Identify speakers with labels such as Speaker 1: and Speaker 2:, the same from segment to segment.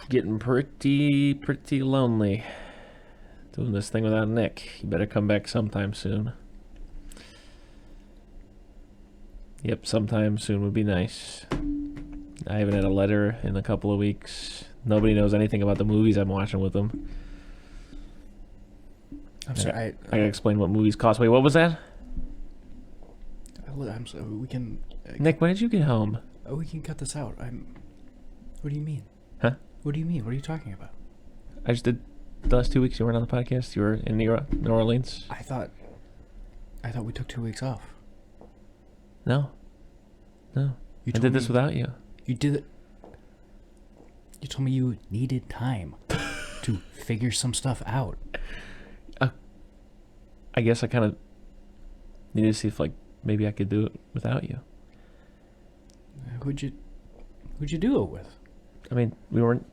Speaker 1: Getting pretty lonely. Doing this thing without Nick. You better come back sometime soon. Yep, sometime soon would be nice. I haven't had a letter in a couple of weeks. Nobody knows anything about the movies I'm watching with them.
Speaker 2: I'm sorry.
Speaker 1: I gotta explain what movies cost. Wait, what was that?
Speaker 2: I'm sorry. We can.
Speaker 1: Nick, when did you get home?
Speaker 2: We can cut this out. What do you mean?
Speaker 1: Huh?
Speaker 2: What do you mean? What are you talking about?
Speaker 1: I just did the last 2 weeks. You weren't on the podcast. You were in New Orleans.
Speaker 2: I thought we took 2 weeks off.
Speaker 1: No. I did this without you.
Speaker 2: You did it. You told me you needed time to figure some stuff out.
Speaker 1: I guess I kind of needed to see if, like, maybe I could do it without you.
Speaker 2: Who'd you do it with?
Speaker 1: I mean, we weren't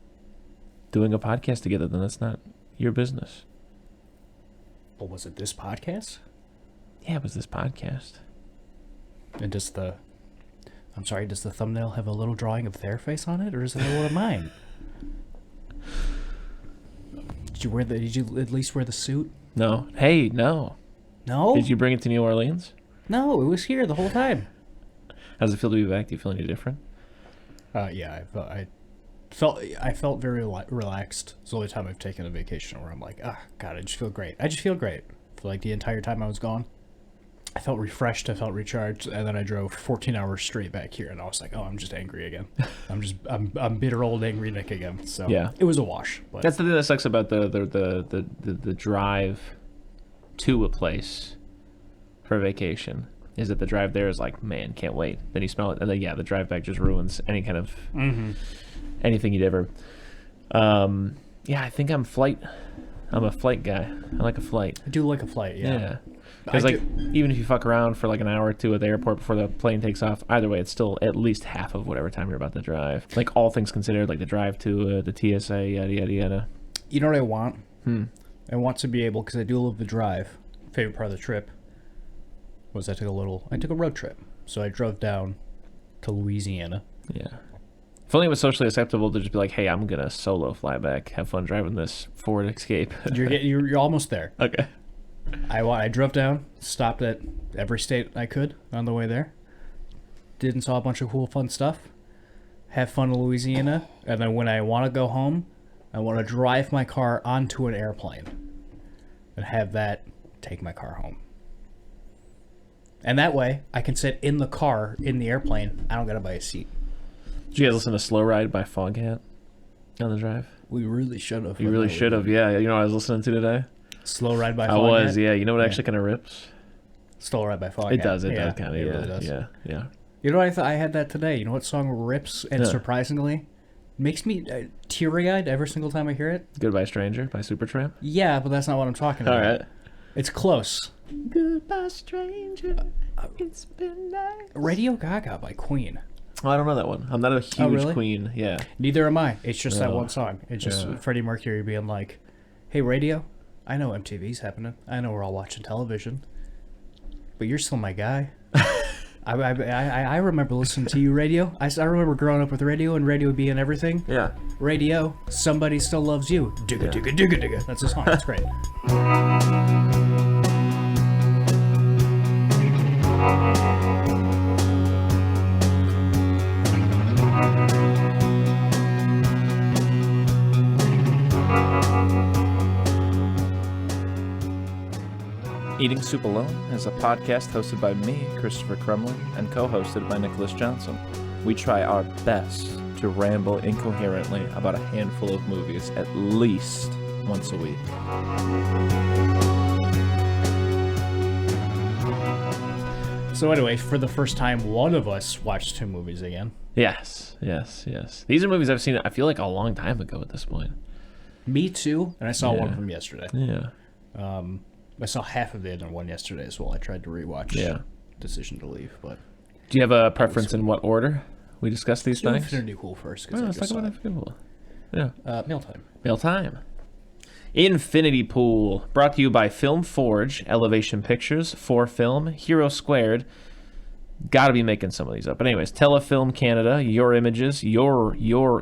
Speaker 1: doing a podcast together, then that's not your business.
Speaker 2: Well, was it this podcast?
Speaker 1: Yeah, it was this podcast.
Speaker 2: And does the thumbnail have a little drawing of their face on it, or is it one of mine? Did you at least wear the suit?
Speaker 1: No. Hey, no.
Speaker 2: No?
Speaker 1: Did you bring it to New Orleans?
Speaker 2: No, it was here the whole time.
Speaker 1: How does it feel to be back? Do you feel any different?
Speaker 2: Yeah, I felt very relaxed. It's the only time I've taken a vacation where I'm like, God, I just feel great. For like the entire time I was gone. I felt refreshed, I felt recharged, and then I drove 14 hours straight back here, and I was like, I'm just angry again. I'm bitter old angry Nick again. So
Speaker 1: yeah,
Speaker 2: it was a wash. But
Speaker 1: that's the thing that sucks about the drive to a place for a vacation, is that the drive there is like, man, can't wait. Then you smell it, and then the drive back just ruins any kind of anything you'd ever. I think I'm a flight guy. I like a flight.
Speaker 2: I do like a flight, yeah.
Speaker 1: Because even if you fuck around for like an hour or two at the airport before the plane takes off, either way, it's still at least half of whatever time you're about to drive. Like, all things considered, like the drive to the TSA, yada yada yada.
Speaker 2: You know what I want? I want to be able, because I do love the drive. Favorite part of the trip was I took a road trip. So I drove down to Louisiana.
Speaker 1: Yeah. If only it was socially acceptable to just be like, hey, I'm gonna solo fly back, have fun driving this Ford Escape.
Speaker 2: You're almost there.
Speaker 1: Okay.
Speaker 2: I drove down, stopped at every state I could on the way there. Did and saw a bunch of cool, fun stuff. Have fun in Louisiana, and then when I want to go home, I want to drive my car onto an airplane and have that take my car home. And that way, I can sit in the car in the airplane. I don't gotta buy a seat.
Speaker 1: Did you guys listen to Slow Ride by Foghat on the drive?
Speaker 2: We really should have.
Speaker 1: You really should have. Yeah. You know what I was listening to today?
Speaker 2: Slow Ride by Foghat?
Speaker 1: I was, yeah. You know what actually kind of rips?
Speaker 2: Slow Ride by Foghat.
Speaker 1: It does kind of.
Speaker 2: It
Speaker 1: Yeah,
Speaker 2: really does.
Speaker 1: Yeah.
Speaker 2: You know what I had that today? You know what song rips and surprisingly makes me teary-eyed every single time I hear it?
Speaker 1: Goodbye Stranger by Supertramp?
Speaker 2: Yeah, but that's not what I'm talking about.
Speaker 1: All right.
Speaker 2: It's close.
Speaker 1: Goodbye Stranger, it's been nice.
Speaker 2: Radio Gaga by Queen.
Speaker 1: Oh, I don't know that one. I'm not a huge
Speaker 2: really?
Speaker 1: Queen. Yeah.
Speaker 2: Neither am I. It's just that one song. It's just Freddie Mercury being like, hey, radio, I know MTV's happening. I know we're all watching television. But you're still my guy. I remember listening to you, radio. I remember growing up with radio and radio being everything.
Speaker 1: Yeah.
Speaker 2: Radio, somebody still loves you. Digga, digga, digga, digga. That's the song. That's great.
Speaker 3: Eating Soup Alone is a podcast hosted by me, Christopher Crumley, and co-hosted by Nicholas Johnson. We try our best to ramble incoherently about a handful of movies at least once a week.
Speaker 2: So anyway, for the first time, one of us watched two movies again.
Speaker 1: Yes. These are movies I've seen, I feel like, a long time ago at this point.
Speaker 2: Me too, and I saw one of them yesterday.
Speaker 1: Yeah.
Speaker 2: I saw half of the other one yesterday as well. I tried to rewatch Decision to Leave, but...
Speaker 1: Do you have a preference in what order we discuss these things?
Speaker 2: Infinity Pool first.
Speaker 1: Let's talk about Infinity Pool. Yeah.
Speaker 2: Mealtime.
Speaker 1: Mealtime. Infinity Pool, brought to you by Film Forge, Elevation Pictures, 4Film, Hero Squared, got to be making some of these up. But anyways, Telefilm Canada, Your Images, your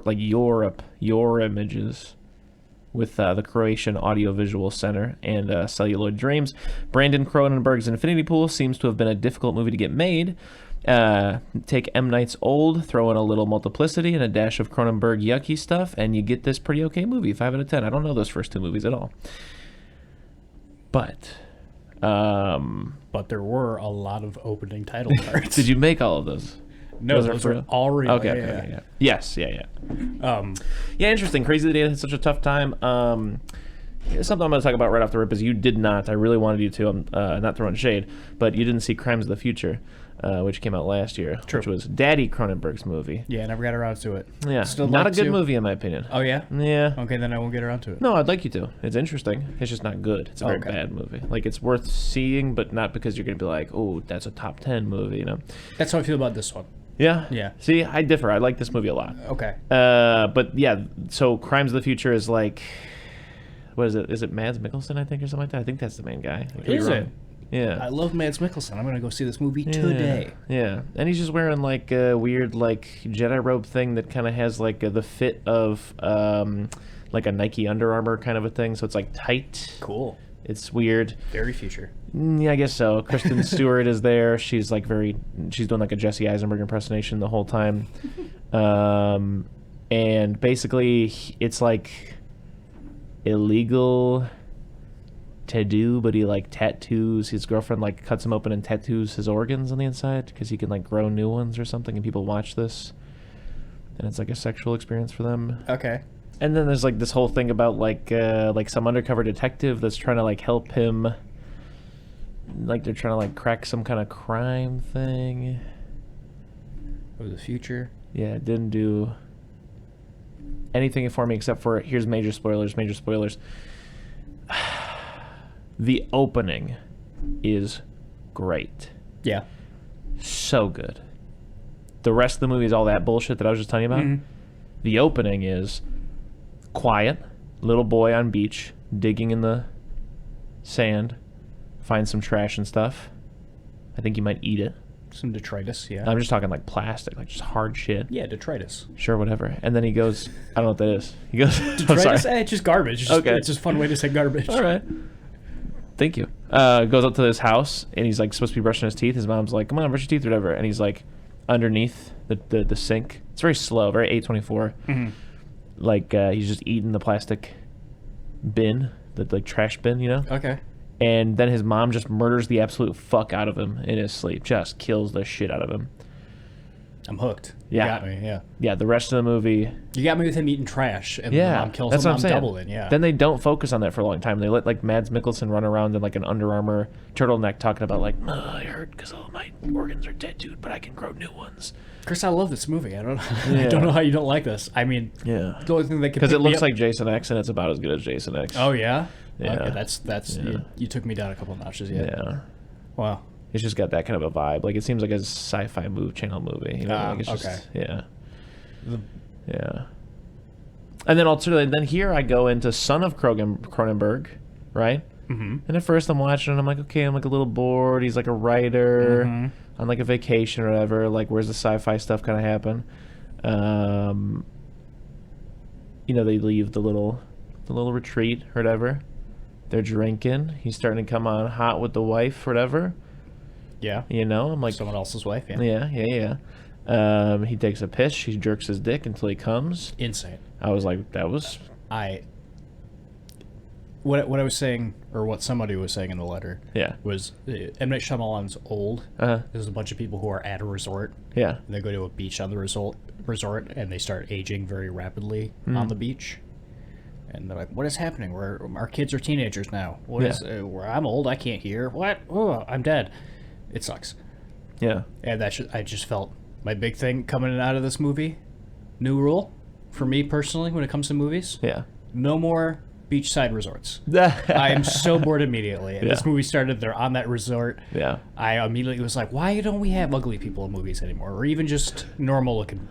Speaker 1: like Europe, Your Images, with the Croatian Audiovisual Center and Celluloid Dreams. Brandon Cronenberg's Infinity Pool seems to have been a difficult movie to get made. Take M. Night's Old, throw in a little multiplicity and a dash of Cronenberg yucky stuff, and you get this pretty okay movie. 5 out of 10. I don't know those first two movies at all. But
Speaker 2: there were a lot of opening title cards.
Speaker 1: did you make all of those?
Speaker 2: No, those are all real.
Speaker 1: Okay, yeah. Yes, yeah. Yeah, interesting. Crazy that he had such a tough time. Something I'm going to talk about right off the rip is you did not. I really wanted you to. I'm not throwing shade, but you didn't see Crimes of the Future, which came out last year, which was Daddy Cronenberg's movie.
Speaker 2: Yeah, never got around to it.
Speaker 1: Yeah, still not a good movie in my opinion.
Speaker 2: Oh yeah?
Speaker 1: Yeah.
Speaker 2: Okay, then I won't get around to it.
Speaker 1: No, I'd like you to. It's interesting. It's just not good. It's a very bad movie. Like, it's worth seeing, but not because you're going to be like, oh, that's a top 10 movie, you know?
Speaker 2: That's how I feel about this one.
Speaker 1: Yeah?
Speaker 2: Yeah.
Speaker 1: See, I differ. I like this movie a lot.
Speaker 2: Okay.
Speaker 1: But yeah, so Crimes of the Future is like, what is it? Is it Mads Mikkelsen, I think, or something like that? I think that's the main guy. I could be
Speaker 2: Is
Speaker 1: wrong.
Speaker 2: it?
Speaker 1: Yeah.
Speaker 2: I love Mads Mikkelsen. I'm going to go see this movie today.
Speaker 1: Yeah. And he's just wearing like a weird like Jedi robe thing that kind of has like the fit of like a Nike Under Armour kind of a thing. So it's like tight.
Speaker 2: Cool.
Speaker 1: It's weird.
Speaker 2: Very future.
Speaker 1: Yeah, I guess so. Kristen Stewart is there. She's like she's doing like a Jesse Eisenberg impersonation the whole time. And basically it's like illegal to do, but he like tattoos his girlfriend, like cuts him open and tattoos his organs on the inside because he can like grow new ones or something, and people watch this and it's like a sexual experience for them.
Speaker 2: Okay.
Speaker 1: And then there's like this whole thing about like some undercover detective that's trying to like help him, like they're trying to like crack some kind of crime thing.
Speaker 2: Or the future.
Speaker 1: Yeah, it didn't do anything for me except for, here's major spoilers. The opening is great.
Speaker 2: Yeah.
Speaker 1: So good. The rest of the movie is all that bullshit that I was just telling you about.
Speaker 2: Mm-hmm.
Speaker 1: The opening is quiet, little boy on beach, digging in the sand, finds some trash and stuff. I think he might eat it.
Speaker 2: Some detritus, yeah.
Speaker 1: I'm just talking like plastic, like just hard shit.
Speaker 2: Yeah, detritus.
Speaker 1: Sure, whatever. And then he goes, I don't know what that is. He goes,
Speaker 2: Detritus?
Speaker 1: I'm sorry.
Speaker 2: It's just garbage. It's just,
Speaker 1: Okay.
Speaker 2: It's just a fun way to say garbage.
Speaker 1: All right. Thank you. Goes up to this house, and he's like supposed to be brushing his teeth. His mom's like, come on, brush your teeth or whatever. And he's like underneath the sink. It's very slow, very 824.
Speaker 2: Mm-hmm.
Speaker 1: Like he's just eating the plastic bin, the like trash bin, you know?
Speaker 2: Okay.
Speaker 1: And then his mom just murders the absolute fuck out of him in his sleep. Just kills the shit out of him.
Speaker 2: I'm hooked.
Speaker 1: Yeah.
Speaker 2: You got me, yeah.
Speaker 1: Yeah, the rest of the movie...
Speaker 2: You got me with him eating trash, and
Speaker 1: Yeah,
Speaker 2: the mom kills
Speaker 1: that's
Speaker 2: him.
Speaker 1: what I'm saying.
Speaker 2: Double in, yeah.
Speaker 1: Then they don't focus on that for a long time. They let like Mads Mikkelsen run around in like an Under Armour turtleneck talking about like, I hurt because all my organs are tattooed, but I can grow new ones.
Speaker 2: Chris, I love this movie. I don't
Speaker 1: Yeah.
Speaker 2: know how you don't like this. I mean,
Speaker 1: Yeah.
Speaker 2: the only thing that could
Speaker 1: Because it
Speaker 2: pick me
Speaker 1: looks
Speaker 2: up-
Speaker 1: like Jason X, and it's about as good as Jason X.
Speaker 2: Oh yeah.
Speaker 1: Yeah.
Speaker 2: Okay, that's
Speaker 1: Yeah.
Speaker 2: you took me down a couple notches. Yeah.
Speaker 1: Yeah.
Speaker 2: Wow.
Speaker 1: It's just got that kind of a vibe. Like, it seems like a sci-fi channel movie. You know? Like, it's
Speaker 2: okay.
Speaker 1: just, yeah.
Speaker 2: The-
Speaker 1: Yeah. And then alternatively, then here I go into Son of Cronenberg, right?
Speaker 2: Mm-hmm.
Speaker 1: And at first I'm watching and I'm like, okay, I'm like a little bored. He's like a writer
Speaker 2: Mm-hmm.
Speaker 1: on like a vacation or whatever. Like, where's the sci-fi stuff kind of happen? You know, they leave the little retreat or whatever. They're drinking. He's starting to come on hot with the wife or whatever.
Speaker 2: Yeah.
Speaker 1: You know, I'm like,
Speaker 2: Someone else's wife. Yeah.
Speaker 1: yeah. He takes a piss. She jerks his dick until he comes.
Speaker 2: Insane.
Speaker 1: I was like, that was...
Speaker 2: What I was saying, or what somebody was saying in the letter,
Speaker 1: Yeah.
Speaker 2: was M. Night Shyamalan's old.
Speaker 1: Uh-huh.
Speaker 2: There's a bunch of people who are at a resort.
Speaker 1: Yeah.
Speaker 2: And they go to a beach on the resort, and they start aging very rapidly on the beach. And they're like, "What is happening? Our kids are teenagers now. What is? I'm old. I can't hear. What? Oh, I'm dead. It sucks."
Speaker 1: Yeah.
Speaker 2: And I just felt my big thing coming out of this movie. New rule for me personally when it comes to movies:
Speaker 1: Yeah.
Speaker 2: no more beachside resorts. I am so bored immediately. And this movie started, they're on that resort.
Speaker 1: Yeah.
Speaker 2: I immediately was like, why don't we have ugly people in movies anymore? Or even just normal-looking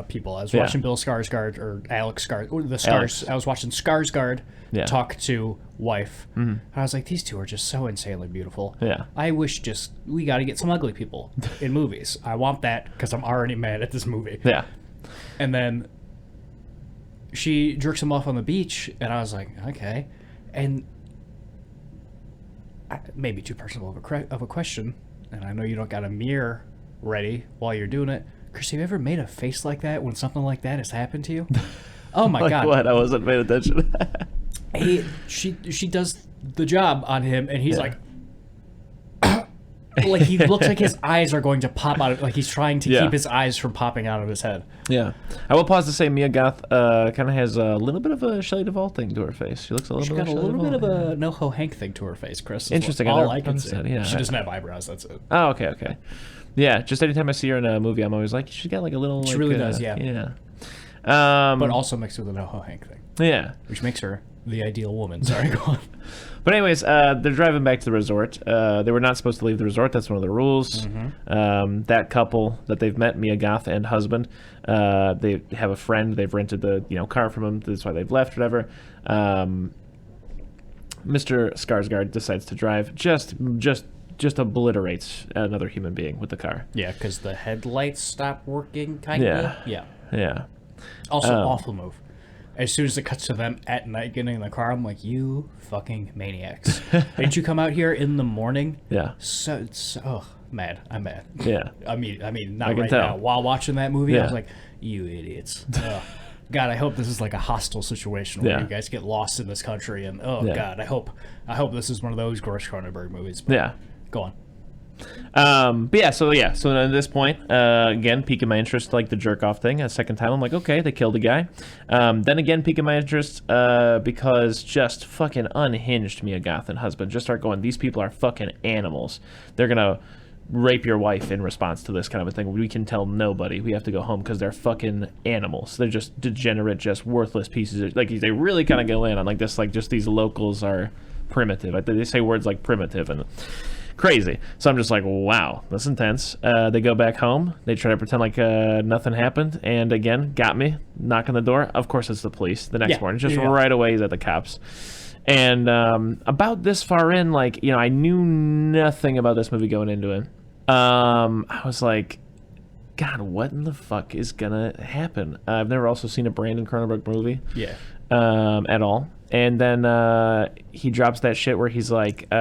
Speaker 2: people. I was watching Bill Skarsgård, or Alex Skarsgård. I was watching Skarsgård talk to wife. I was like, these two are just so insanely beautiful.
Speaker 1: Yeah.
Speaker 2: I wish we got to get some ugly people in movies. I want that because I'm already mad at this movie.
Speaker 1: Yeah.
Speaker 2: And then she jerks him off on the beach, and I was like, okay. And maybe too personal of a question, and I know you don't got a mirror ready while you're doing it. Chris, have you ever made a face like that when something like that has happened to you? Oh my God.
Speaker 1: What? I wasn't paying attention.
Speaker 2: She does the job on him, and he's like he looks like his eyes are going to pop out, like he's trying to keep his eyes from popping out of his head.
Speaker 1: Yeah. I will pause to say Mia Goth kind of has a little bit of a Shelley Duvall thing to her face. She looks a little bit
Speaker 2: of a NoHo Hank thing to her face, Chris.
Speaker 1: Interesting.
Speaker 2: All I can say.
Speaker 1: Yeah.
Speaker 2: She doesn't have eyebrows, that's it.
Speaker 1: Oh, okay. Yeah, just anytime I see her in a movie, I'm always like, she's got like a little...
Speaker 2: She
Speaker 1: like,
Speaker 2: really does, yeah.
Speaker 1: Yeah.
Speaker 2: But also mixed with a NoHo Hank thing.
Speaker 1: Yeah.
Speaker 2: Which makes her the ideal woman. Sorry, go on.
Speaker 1: But anyways, they're driving back to the resort. They were not supposed to leave the resort. That's one of the rules. That couple that they've met, Mia Goth and husband, they have a friend. They've rented the car from him. That's why they've left, whatever. Mr. Skarsgård decides to drive. Just obliterates another human being with the car.
Speaker 2: Yeah, because the headlights stop working, kind of.
Speaker 1: Yeah.
Speaker 2: Also, awful move. As soon as it cuts to them at night getting in the car, I'm like, you fucking maniacs. Didn't you come out here in the morning?
Speaker 1: Yeah.
Speaker 2: Mad. I'm mad.
Speaker 1: Yeah.
Speaker 2: I mean, not right now. While watching that movie, I was like, you idiots. God, I hope this is like a hostile situation where you guys get lost in this country. And, God, I hope this is one of those Gorsh Cronenberg movies. But go on.
Speaker 1: So at this point, again, piquing my interest, like the jerk off thing. A second time, I'm like, okay, they killed a guy. Then again, piquing my interest, because just fucking unhinged Mia Goth and husband just start going, these people are fucking animals. They're gonna rape your wife in response to this kind of a thing. We can tell nobody. We have to go home because they're fucking animals. They're just degenerate, just worthless pieces of, like, they really kind of go in on like this, like just these locals are primitive. They say words like primitive and crazy. So I'm just like, wow, that's intense. They go back home. They try to pretend like nothing happened. And again, got me. Knock on the door. Of course, it's the police. The next morning, just right away, he's at the cops. And about this far in, like, I knew nothing about this movie going into it. I was like, God, what in the fuck is gonna happen? I've never also seen a Brandon Cronenberg movie.
Speaker 2: Yeah.
Speaker 1: At all. And then he drops that shit where he's like,
Speaker 2: go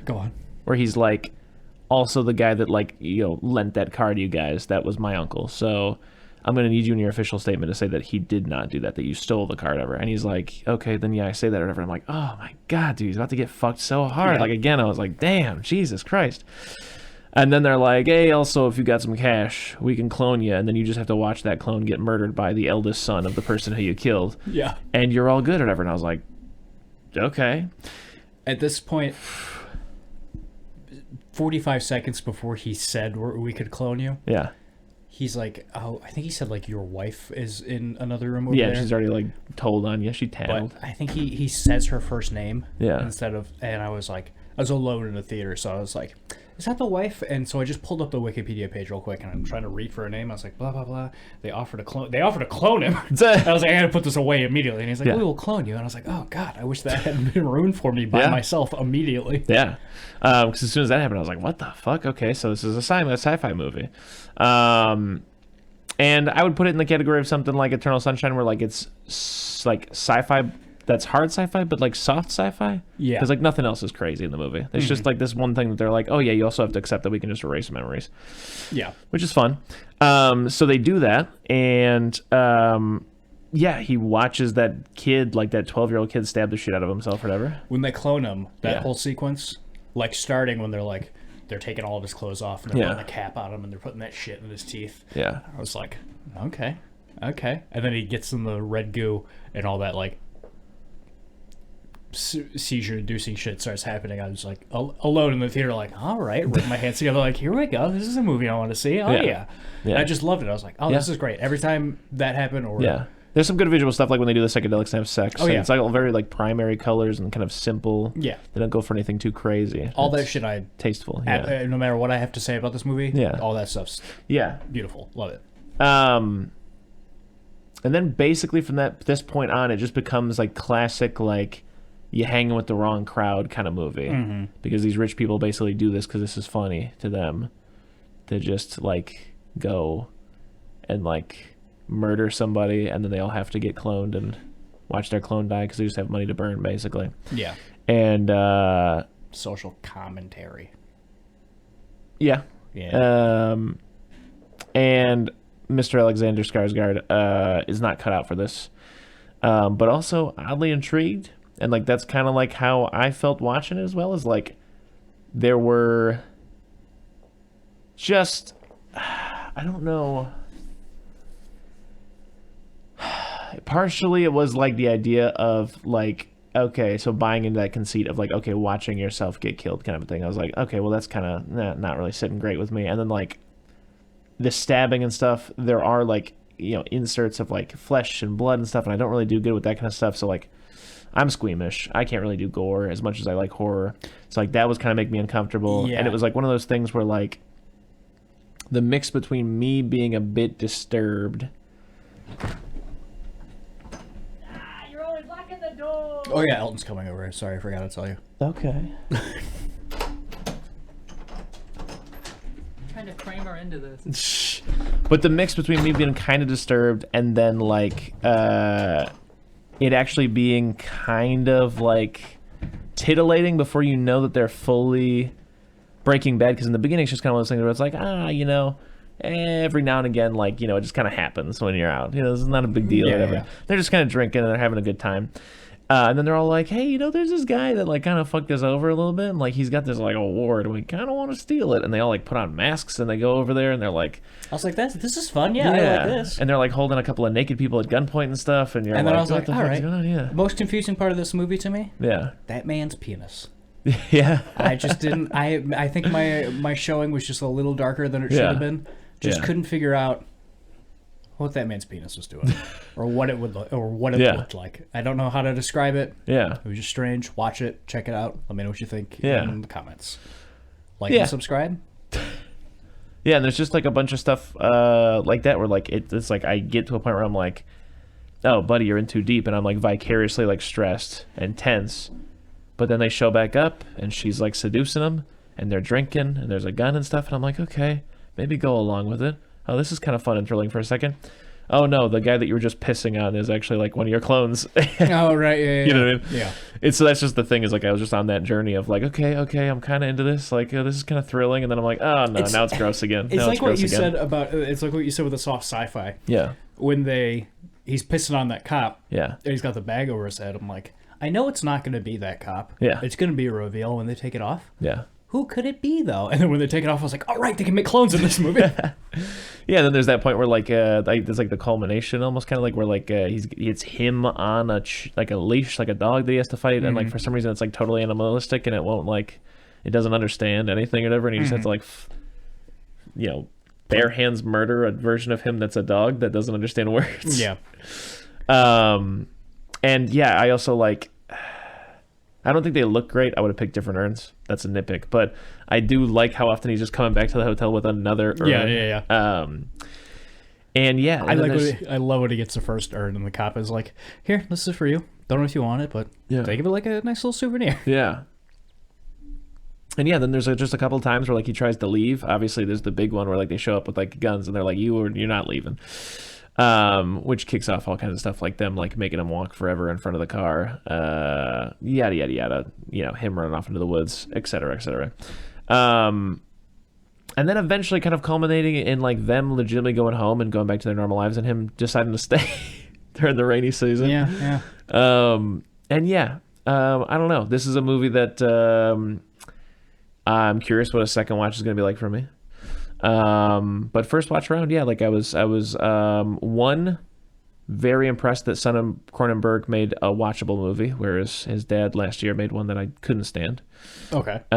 Speaker 2: on.
Speaker 1: Where he's like, also the guy that lent that car to you guys, that was my uncle. So I'm going to need you in your official statement to say that he did not do that you stole the car or whatever. And he's like, okay, then I say that or whatever. I'm like, oh my God, dude, he's about to get fucked so hard. Like, again, I was like, damn, Jesus Christ. And then they're like, hey, also, if you got some cash, we can clone you. And then you just have to watch that clone get murdered by the eldest son of the person who you killed.
Speaker 2: Yeah.
Speaker 1: And you're all good or whatever. And I was like, okay.
Speaker 2: At this point, 45 seconds before he said we could clone you.
Speaker 1: Yeah.
Speaker 2: He's like, I think he said, like, your wife is in another room over there.
Speaker 1: Yeah, she's already, like, told on you. She tattled.
Speaker 2: But I think he says her first name.
Speaker 1: Yeah.
Speaker 2: And I was like, I was alone in the theater, so I was like, is that the wife? And so I just pulled up the Wikipedia page real quick, and I'm trying to read for a name. I was like, blah, blah, blah. They offered to clone him. I was like, I had to put this away immediately. And he's like, we will clone you. And I was like, oh, God, I wish that hadn't been ruined for me by myself immediately.
Speaker 1: Yeah. Because as soon as that happened, I was like, what the fuck? Okay, so this is a sci-fi movie. And I would put it in the category of something like Eternal Sunshine, where, like, it's, like, sci-fi that's hard sci-fi, but like soft sci-fi.
Speaker 2: Yeah.
Speaker 1: Because like nothing else is crazy in the movie. It's just like this one thing that they're like, oh yeah, you also have to accept that we can just erase memories.
Speaker 2: Yeah.
Speaker 1: Which is fun. So they do that, and yeah, he watches that kid, like that 12-year-old kid, stab the shit out of himself or whatever.
Speaker 2: When they clone him, that whole sequence, like starting when they're taking all of his clothes off and they're putting the cap on him and they're putting that shit in his teeth.
Speaker 1: Yeah.
Speaker 2: I was like, okay. And then he gets in the red goo and all that like seizure-inducing shit starts happening. I was like alone in the theater, like, all right, with my hands together, like, here we go. This is a movie I want to see. Oh yeah. And I just loved it. I was like, oh, this is great. Every time that happened, or
Speaker 1: There's some good visual stuff, like when they do the psychedelics and have sex.
Speaker 2: Oh, yeah.
Speaker 1: It's like all very like primary colors and kind of simple.
Speaker 2: Yeah.
Speaker 1: They don't go for anything too crazy.
Speaker 2: All that shit
Speaker 1: Tasteful. Yeah.
Speaker 2: no matter what I have to say about this movie,
Speaker 1: Yeah.
Speaker 2: all that stuff's beautiful. Love it.
Speaker 1: And then basically from this point on, it just becomes like classic, like you hanging with the wrong crowd kind of movie.
Speaker 2: Mm-hmm.
Speaker 1: Because these rich people basically do this because this is funny to them. To just like go and like murder somebody, and then they all have to get cloned and watch their clone die because they just have money to burn, basically.
Speaker 2: Yeah.
Speaker 1: And
Speaker 2: social commentary.
Speaker 1: Yeah. And Mr. Alexander Skarsgård is not cut out for this, but also oddly intrigued, and like that's kind of like how I felt watching it, as well as like there were just I don't know. Partially, it was like the idea of like, okay, so buying into that conceit of like, okay, watching yourself get killed kind of a thing. I was like, okay, well, that's kind of not really sitting great with me. And then like the stabbing and stuff, there are like, you know, inserts of like flesh and blood and stuff, and I don't really do good with that kind of stuff. So like, I'm squeamish. I can't really do gore as much as I like horror. So like that was kind of making me uncomfortable.
Speaker 2: Yeah.
Speaker 1: And it was like one of those things where like the mix between me being a bit disturbed.
Speaker 2: Oh yeah, Elton's coming over. Sorry, I forgot to tell you.
Speaker 1: Okay.
Speaker 4: Trying to Kramer into this.
Speaker 1: But the mix between me being kind of disturbed and then like it actually being kind of like titillating before you know that they're fully Breaking Bad, because in the beginning it's just kind of one of those things where it's like, you know, every now and again, like, you know, it just kind of happens when you're out. You know, this is not a big deal or whatever.
Speaker 2: Yeah.
Speaker 1: They're just kind of drinking and they're having a good time. And then they're all like, hey, you know, there's this guy that like kind of fucked us over a little bit, and like he's got this like award and we kind of want to steal it. And they all like put on masks and they go over there and they're like,
Speaker 2: I was like, this is fun. Yeah, I like this.
Speaker 1: and they're like holding a couple of naked people at gunpoint and stuff, and you're
Speaker 2: And
Speaker 1: like,
Speaker 2: then I was
Speaker 1: what
Speaker 2: like,
Speaker 1: the
Speaker 2: all
Speaker 1: fuck's
Speaker 2: right.
Speaker 1: going on? Yeah.
Speaker 2: Most confusing part of this movie to me,
Speaker 1: Yeah.
Speaker 2: that man's penis.
Speaker 1: Yeah.
Speaker 2: I just didn't. I think my showing was just a little darker than it should have been. Just
Speaker 1: Yeah.
Speaker 2: couldn't figure out what that man's penis was doing, or what it would look, or what it looked like. I don't know how to describe it.
Speaker 1: Yeah.
Speaker 2: It was just strange. Watch it, check it out. Let me know what you think
Speaker 1: Yeah.
Speaker 2: in the comments. Like and subscribe.
Speaker 1: Yeah, and there's just like a bunch of stuff like that where like it's like I get to a point where I'm like, oh, buddy, you're in too deep, and I'm like vicariously like stressed and tense. But then they show back up, and she's like seducing them, and they're drinking, and there's a gun and stuff, and I'm like, okay, maybe go along with it. Oh, this is kind of fun and thrilling for a second. Oh no, the guy that you were just pissing on is actually like one of your clones.
Speaker 2: Oh right, yeah.
Speaker 1: You know what I mean?
Speaker 2: Yeah.
Speaker 1: It's so that's just the thing is like I was just on that journey of like, okay, I'm kind of into this. Like this is kind of thrilling, and then I'm like, oh no, now it's gross again.
Speaker 2: It's
Speaker 1: now
Speaker 2: like
Speaker 1: it's
Speaker 2: what
Speaker 1: gross
Speaker 2: you
Speaker 1: again.
Speaker 2: said about. It's like what you said with the soft sci-fi.
Speaker 1: Yeah.
Speaker 2: When he's pissing on that cop.
Speaker 1: Yeah.
Speaker 2: And he's got the bag over his head. I'm like, I know it's not going to be that cop.
Speaker 1: Yeah.
Speaker 2: It's going to be a reveal when they take it off.
Speaker 1: Yeah.
Speaker 2: Who could it be though? And then when they take it off, I was like, all right, they can make clones in this movie.
Speaker 1: Yeah, and then there's that point where like there's like the culmination, almost kind of like where like it's him on like a leash, like a dog that he has to fight, and like for some reason it's like totally animalistic and it won't like it doesn't understand anything or whatever, and he just has to like you know bare hands murder a version of him that's a dog that doesn't understand words.
Speaker 2: Yeah.
Speaker 1: And yeah, I also like. I don't think they look great. I would have picked different urns. That's a nitpick, but I do like how often he's just coming back to the hotel with another urn.
Speaker 2: Yeah.
Speaker 1: And yeah,
Speaker 2: I love when he gets the first urn and the cop is like, "Here, this is for you. Don't know if you want it, but think of it like a nice little souvenir."
Speaker 1: Yeah. And yeah, then there's just a couple of times where like he tries to leave. Obviously, there's the big one where like they show up with like guns and they're like, you're not leaving. Which kicks off all kinds of stuff like them like making him walk forever in front of the car, yada yada yada, you know, him running off into the woods, etc., etc. And then eventually kind of culminating in like them legitimately going home and going back to their normal lives and him deciding to stay during the rainy season.
Speaker 2: Yeah.
Speaker 1: And yeah, I don't know, this is a movie that I'm curious what a second watch is going to be like for me. But first watch around, yeah, like I was one, very impressed that son of Cronenberg made a watchable movie, whereas his dad last year made one that I couldn't stand.
Speaker 2: Okay.
Speaker 1: 2,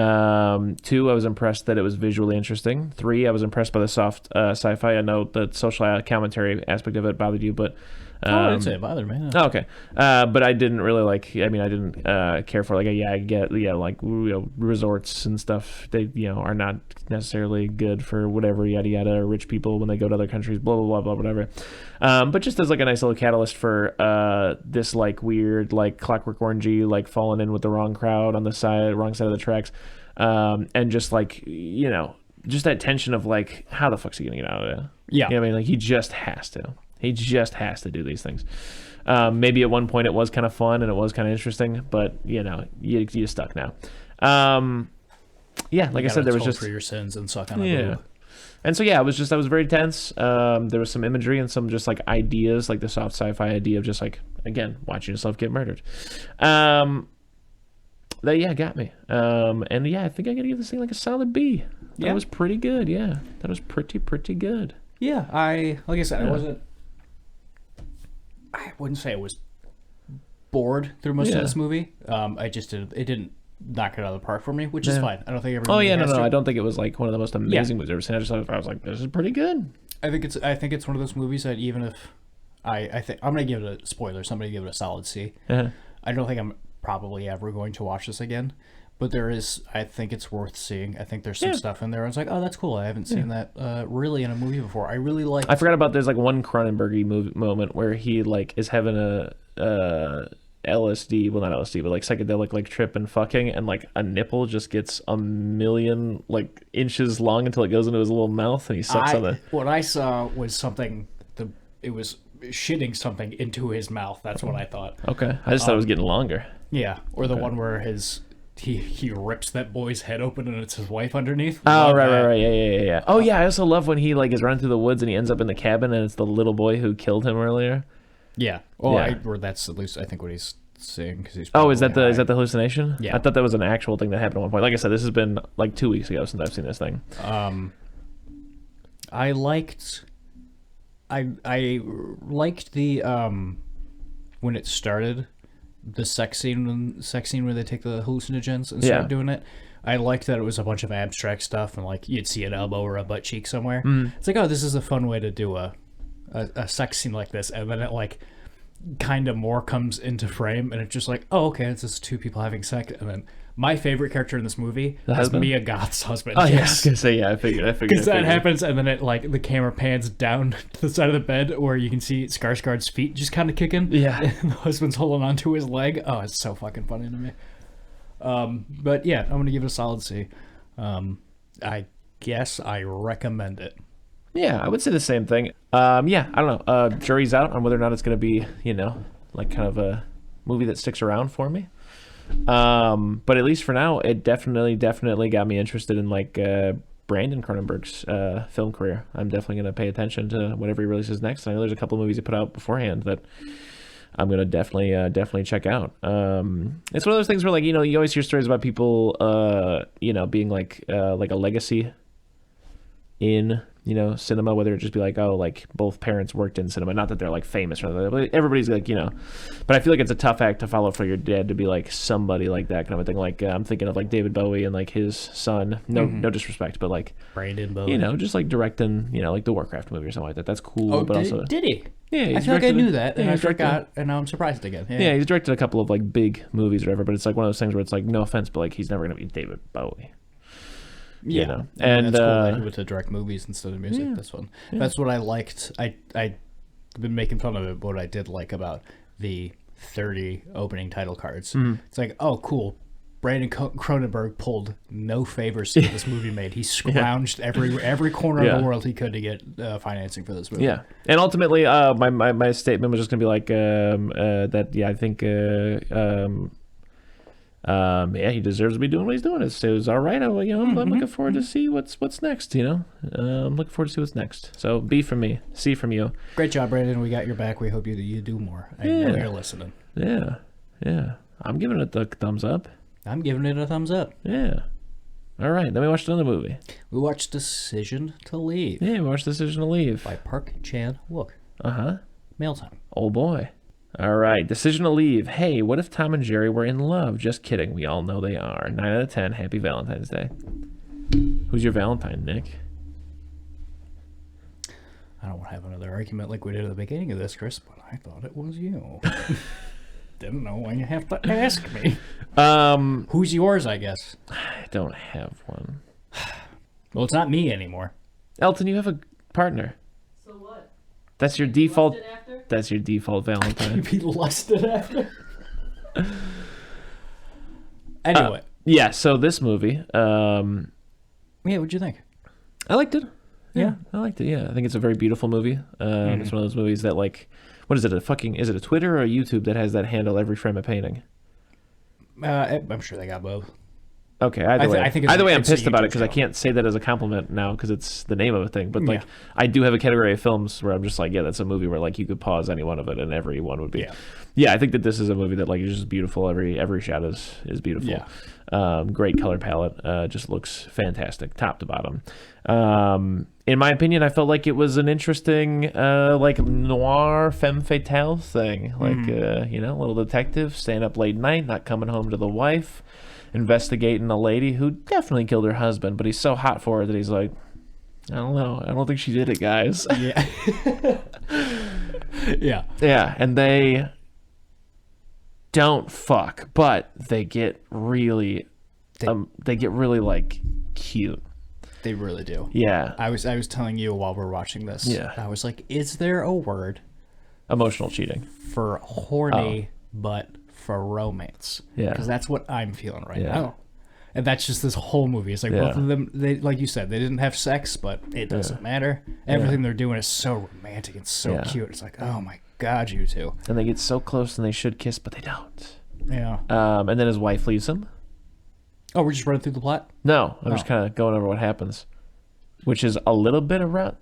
Speaker 1: I was impressed that it was visually interesting. 3, I was impressed by the soft sci-fi. I know the social commentary aspect of it bothered you, but
Speaker 2: I didn't say it bothered me. No.
Speaker 1: Oh, okay. But I didn't really like. I mean, I didn't care for like. I get like resorts and stuff. They are not necessarily good for whatever yada yada. Or rich people when they go to other countries. Blah blah blah blah whatever. But just as like a nice little catalyst for this like weird like Clockwork Orangey like falling in with the wrong crowd on the wrong side of the tracks, and just like just that tension of like how the fuck's he gonna get out of it?
Speaker 2: Yeah.
Speaker 1: I mean, like he just has to. He just has to do these things. Maybe at one point it was kind of fun and it was kind of interesting, but you're stuck now. Yeah, like I said, there was just
Speaker 2: for your sins and suck on a boob.
Speaker 1: And so I was very tense. There was some imagery and some just like ideas, like the soft sci-fi idea of just like again watching yourself get murdered. That got me. And I think I gotta give this thing like a solid B. That was pretty good. Yeah, that was pretty good.
Speaker 2: Yeah, like I said, I wouldn't say I was bored through most of this movie. It didn't knock it out of the park for me, which is fine. I don't think everyone.
Speaker 1: No. I don't think it was like one of the most amazing movies I've ever seen. I was like, this is pretty good.
Speaker 2: I think it's one of those movies that even if I think I'm gonna give it a spoiler, somebody give it a solid C.
Speaker 1: Uh-huh.
Speaker 2: I don't think I'm probably ever going to watch this again. But I think it's worth seeing. I think there's some stuff in there. I was like, oh, that's cool. I haven't seen that really in a movie before. I really like.
Speaker 1: I forgot about there's like one Cronenberg moment where he like is having a LSD, well not LSD, but like psychedelic like trip and fucking, and like a nipple just gets a million like inches long until it goes into his little mouth and he sucks on it.
Speaker 2: What I saw was something. It was shitting something into his mouth. That's what I thought.
Speaker 1: Okay, I just thought it was getting longer.
Speaker 2: Yeah, or the one where he rips that boy's head open and it's his wife underneath.
Speaker 1: Oh, right. Yeah. Oh, yeah. I also love when he like is running through the woods and he ends up in the cabin and it's the little boy who killed him earlier.
Speaker 2: Yeah. Or that's at least I think what he's saying because he's.
Speaker 1: Oh, is that the hallucination?
Speaker 2: Yeah.
Speaker 1: I thought that was an actual thing that happened at one point. Like I said, this has been like 2 weeks ago since I've seen this thing.
Speaker 2: I liked the when it started. The sex scene where they take the hallucinogens and start doing it. I liked that it was a bunch of abstract stuff and like you'd see an elbow or a butt cheek somewhere. It's like, oh, this is a fun way to do a sex scene like this, and then it like kind of more comes into frame and it's just like, oh, okay, it's just two people having sex. And then my favorite character in this movie is Mia Goth's husband.
Speaker 1: Oh, yes. Yeah, I was gonna say, I figured.
Speaker 2: Because that happens, and then it like the camera pans down to the side of the bed where you can see Skarsgård's feet just kind of kicking.
Speaker 1: Yeah,
Speaker 2: and the husband's holding onto his leg. Oh, it's so fucking funny to me. But yeah, I'm gonna give it a solid C. I guess I recommend it.
Speaker 1: Yeah, I would say the same thing. I don't know. Jury's out on whether or not it's gonna be, like kind of a movie that sticks around for me. But at least for now, it definitely got me interested in like Brandon Cronenberg's film career. I'm definitely going to pay attention to whatever he releases next. I know there's a couple of movies he put out beforehand that I'm going to definitely check out. It's one of those things where like, you always hear stories about people, being like a legacy in cinema, whether it just be like, oh, like both parents worked in cinema. Not that they're like famous or anything, but everybody's like, but I feel like it's a tough act to follow for your dad to be like somebody like that kind of a thing. Like I'm thinking of like David Bowie and like his son. No disrespect, but like
Speaker 2: Brandon Bowie.
Speaker 1: Just like directing, like the Warcraft movie or something like that. That's cool.
Speaker 2: Oh,
Speaker 1: but also
Speaker 2: did he?
Speaker 1: Yeah,
Speaker 2: I feel like I knew that, and I forgot, and now I'm surprised again.
Speaker 1: Yeah, he's directed a couple of like big movies or whatever, but it's like one of those things where it's like, no offense, but like he's never gonna be David Bowie.
Speaker 2: Yeah,
Speaker 1: and
Speaker 2: that's cool that he went to direct movies instead of music. That's fun.
Speaker 1: Yeah.
Speaker 2: That's what I liked. I've been making fun of it, but what I did like about the 30 opening title cards. It's like, oh, cool. Brandon Cronenberg pulled no favors to get this movie made. He scrounged every corner of the world he could to get financing for this movie. Yeah,
Speaker 1: and ultimately, my statement was just gonna be like that. Yeah, I think. He deserves to be doing what he's doing. It was all right. I'm looking forward to see what's next. I'm looking forward to see what's next. So B from me, C from you.
Speaker 2: Great job, Brandon. We got your back. We hope you do more. I know you're listening.
Speaker 1: Yeah. I'm giving it the thumbs up.
Speaker 2: I'm giving it a thumbs up.
Speaker 1: Yeah. All right. Then we watched another movie.
Speaker 2: We watched Decision to Leave.
Speaker 1: Yeah, we watched Decision to Leave
Speaker 2: by Park Chan-wook.
Speaker 1: Uh-huh.
Speaker 2: Mail time.
Speaker 1: Oh boy. All right. Decision to leave. Hey, what if Tom and Jerry were in love? Just kidding. We all know they are. 9 out of 10. Happy Valentine's Day. Who's your Valentine, Nick?
Speaker 2: I don't want to have another argument like we did at the beginning of this, Chris, but I thought it was you. Didn't know when you have to ask me. Who's yours, I guess?
Speaker 1: I don't have one.
Speaker 2: Well, it's not me anymore.
Speaker 1: Elton, you have a partner.
Speaker 4: So what?
Speaker 1: That's your default.
Speaker 4: Lusted after?
Speaker 1: That's your default Valentine.
Speaker 2: Be lusted after. Anyway.
Speaker 1: Yeah, so this movie,
Speaker 2: Yeah, what'd you think?
Speaker 1: I liked it.
Speaker 2: Yeah.
Speaker 1: I liked it. Yeah, I think it's a very beautiful movie. It's one of those movies that, like, what is it? Is it a Twitter or a YouTube that has that handle every frame of painting?
Speaker 2: I'm sure they got both.
Speaker 1: Okay, either way.
Speaker 2: I think it's
Speaker 1: either way, I'm
Speaker 2: it's a
Speaker 1: pissed about it
Speaker 2: YouTube
Speaker 1: because I
Speaker 2: channel.
Speaker 1: can't say that as a compliment now because it's the name of a thing. But like,
Speaker 2: Yeah.
Speaker 1: I do have a category of films where I'm just like, yeah, that's a movie where like you could pause any one of it and every one would be.
Speaker 2: Yeah.
Speaker 1: Yeah, I think that this is a movie that like is just beautiful. Every shot is beautiful.
Speaker 2: Yeah.
Speaker 1: Great color palette. Just looks fantastic, top to bottom. In my opinion, I felt like it was an interesting, like noir femme fatale thing. Like, you know, a little detective staying up late night, not coming home to the wife, investigating a lady who definitely killed her husband, but he's so hot for her that he's like, I don't know. I don't think she did it, guys.
Speaker 2: Yeah. Yeah.
Speaker 1: Yeah, and they don't fuck, but they get really, like cute.
Speaker 2: They really do.
Speaker 1: Yeah.
Speaker 2: I was telling you while we're watching this.
Speaker 1: Yeah.
Speaker 2: I was like, is there a word
Speaker 1: Emotional cheating.
Speaker 2: for horny but for romance?
Speaker 1: Yeah.
Speaker 2: Because that's what I'm feeling right
Speaker 1: Yeah.
Speaker 2: now. And that's just this whole movie. It's like
Speaker 1: Yeah.
Speaker 2: both of them, they like you said, they didn't have sex, but it doesn't matter. Everything they're doing is so romantic and so
Speaker 1: Yeah.
Speaker 2: cute. It's like, oh my God, you two.
Speaker 1: And they get so close and they should kiss, but they don't.
Speaker 2: Yeah.
Speaker 1: And then his wife leaves him.
Speaker 2: Oh, we're just running through the plot?
Speaker 1: No, I'm just
Speaker 2: Oh.
Speaker 1: kind of going over what happens, which is a little bit around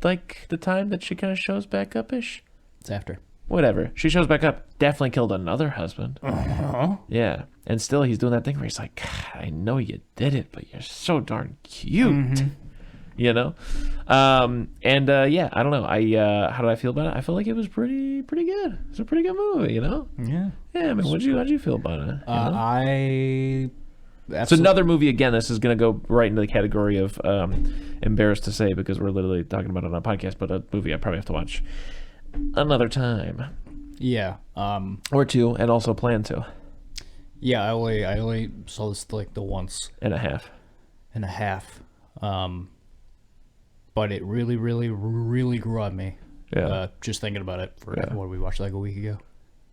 Speaker 1: like the time that she kind of shows back up-ish.
Speaker 2: It's after.
Speaker 1: Whatever. She shows back up, definitely killed another husband. Yeah. And still he's doing that thing where he's like, God, I know you did it, but you're so darn cute. You know? Yeah, I don't know. How did I feel about it? I feel like it was pretty good. It's a pretty good movie, you know?
Speaker 2: Yeah.
Speaker 1: Yeah, I mean, how'd you feel about it? You know? It's another movie, again, this is going to go right into the category of embarrassed to say because we're literally talking about it on a podcast, but a movie I probably have to watch another time.
Speaker 2: Yeah.
Speaker 1: Or two, and also plan to.
Speaker 2: Yeah, I only saw this like the once
Speaker 1: And a half.
Speaker 2: and a half. But it really, really, really grew on me.
Speaker 1: Yeah.
Speaker 2: Just thinking about it for
Speaker 1: Yeah.
Speaker 2: what we watched like a week ago.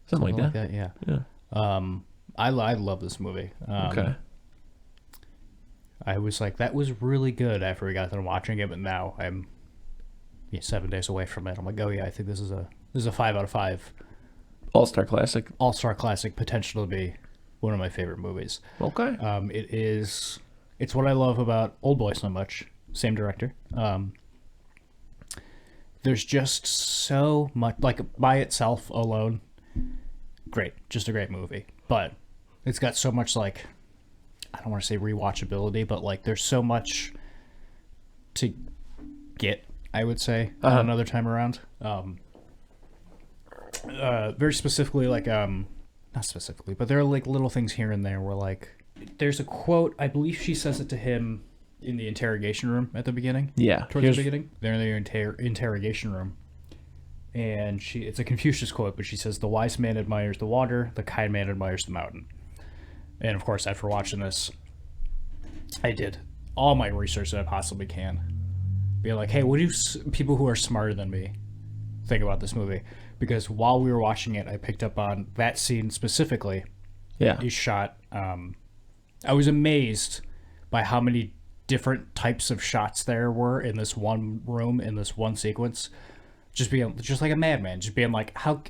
Speaker 1: Something like that.
Speaker 2: Yeah.
Speaker 1: Yeah.
Speaker 2: I love this movie.
Speaker 1: Okay.
Speaker 2: I was like, that was really good after we got done watching it, but now I'm 7 days away from it. I'm like, oh yeah, I think this is a 5 out of 5
Speaker 1: All-Star Classic.
Speaker 2: all-star classic, potential to be one of my favorite movies.
Speaker 1: Okay.
Speaker 2: It's what I love about Old Boy so much. Same director. There's just so much, like by itself alone, great, just a great movie. But it's got so much like, I don't want to say rewatchability, but like there's so much to get, I would say, another time around. Very specifically, like not specifically, but there are like little things here and there where like there's a quote, I believe she says it to him in the interrogation room at the beginning.
Speaker 1: Yeah.
Speaker 2: Towards the beginning. They're in their interrogation room. And it's a Confucius quote, but she says, the wise man admires the water, the kind man admires the mountain. And of course, after watching this, I did all my research that I possibly can. Be like, hey, what do people who are smarter than me think about this movie? Because while we were watching it, I picked up on that scene specifically.
Speaker 1: Yeah.
Speaker 2: Is shot. I was amazed by how many different types of shots there were in this one room, in this one sequence. Just like a madman, just being like, how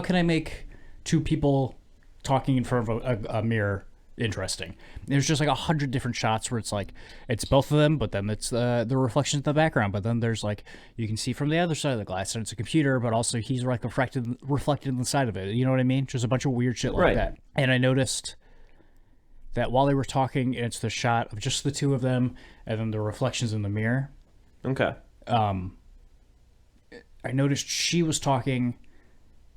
Speaker 2: can I make two people talking in front of a mirror interesting? There's just like 100 different shots where it's like it's both of them, but then it's the reflections in the background. But then there's like you can see from the other side of the glass, and it's a computer, but also he's like reflected in the side of it. You know what I mean? Just a bunch of weird shit like
Speaker 1: Right.
Speaker 2: that. And I noticed that while they were talking, it's the shot of just the two of them, and then the reflections in the mirror.
Speaker 1: Okay.
Speaker 2: I noticed she was talking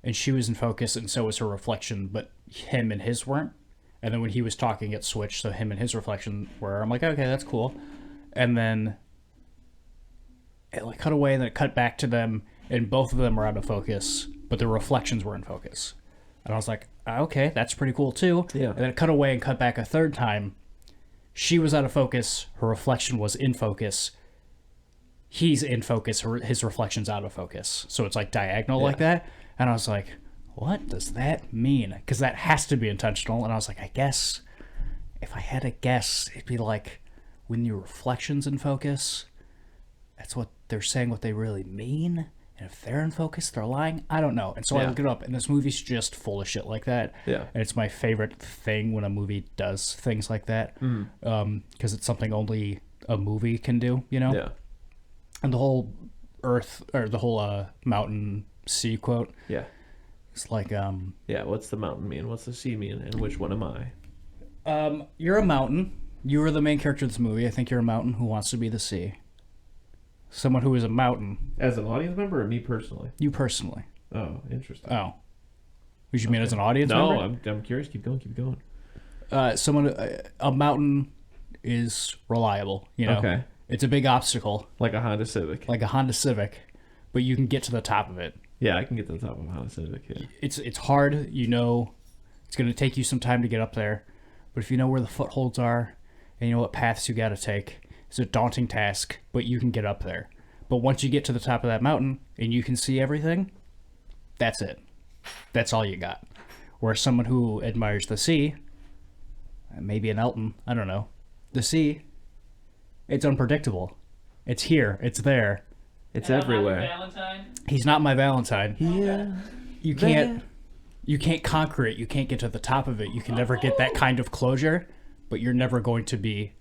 Speaker 2: and she was in focus, and so was her reflection, but him and his weren't. And then when he was talking, it switched, so him and his reflection were. I'm like, okay, that's cool. And then it like cut away, and then it cut back to them, and both of them were out of focus, but the reflections were in focus. And I was like, okay, that's pretty cool too.
Speaker 1: Yeah.
Speaker 2: And then it cut away and cut back a third time. She was out of focus. Her reflection was in focus. He's in focus. His reflection's out of focus. So it's like diagonal like that. And I was like, what does that mean? Because that has to be intentional. And I was like, I guess if I had to guess, it'd be like when your reflection's in focus, that's what they're saying, what they really mean. And if they're in focus, they're lying. I don't know. And so I looked it up, and this movie's just full of shit like that.
Speaker 1: Yeah.
Speaker 2: And it's my favorite thing when a movie does things like that, because it's something only a movie can do, you know?
Speaker 1: Yeah.
Speaker 2: And the whole earth, or the whole mountain sea quote.
Speaker 1: Yeah.
Speaker 2: It's like,
Speaker 1: Yeah, what's the mountain mean? What's the sea mean? And which one am I?
Speaker 2: you're a mountain. You are the main character of this movie. I think you're a mountain who wants to be the sea. Someone who is a mountain.
Speaker 1: As an audience member or me personally?
Speaker 2: You personally.
Speaker 1: Oh, interesting.
Speaker 2: Oh. Would you mean as an audience member?
Speaker 1: No, I'm curious. Keep going.
Speaker 2: Someone, a mountain is reliable, you know?
Speaker 1: Okay.
Speaker 2: It's a big obstacle,
Speaker 1: Like a Honda Civic.
Speaker 2: like a Honda Civic, but you can get to the top of it.
Speaker 1: Yeah, I can get to the top of a Honda Civic, yeah.
Speaker 2: It's hard, you know, it's going to take you some time to get up there, but if you know where the footholds are, and you know what paths you got to take, it's a daunting task, but you can get up there. But once you get to the top of that mountain, and you can see everything, that's it. That's all you got. Whereas someone who admires the sea, maybe an Elton, I don't know, the sea, it's unpredictable. It's here. It's there.
Speaker 1: It's
Speaker 4: And
Speaker 1: everywhere.
Speaker 4: Valentine.
Speaker 2: He's not my Valentine.
Speaker 1: Yeah.
Speaker 2: You can't conquer it. You can't get to the top of it. You can never get that kind of closure, but you're never going to be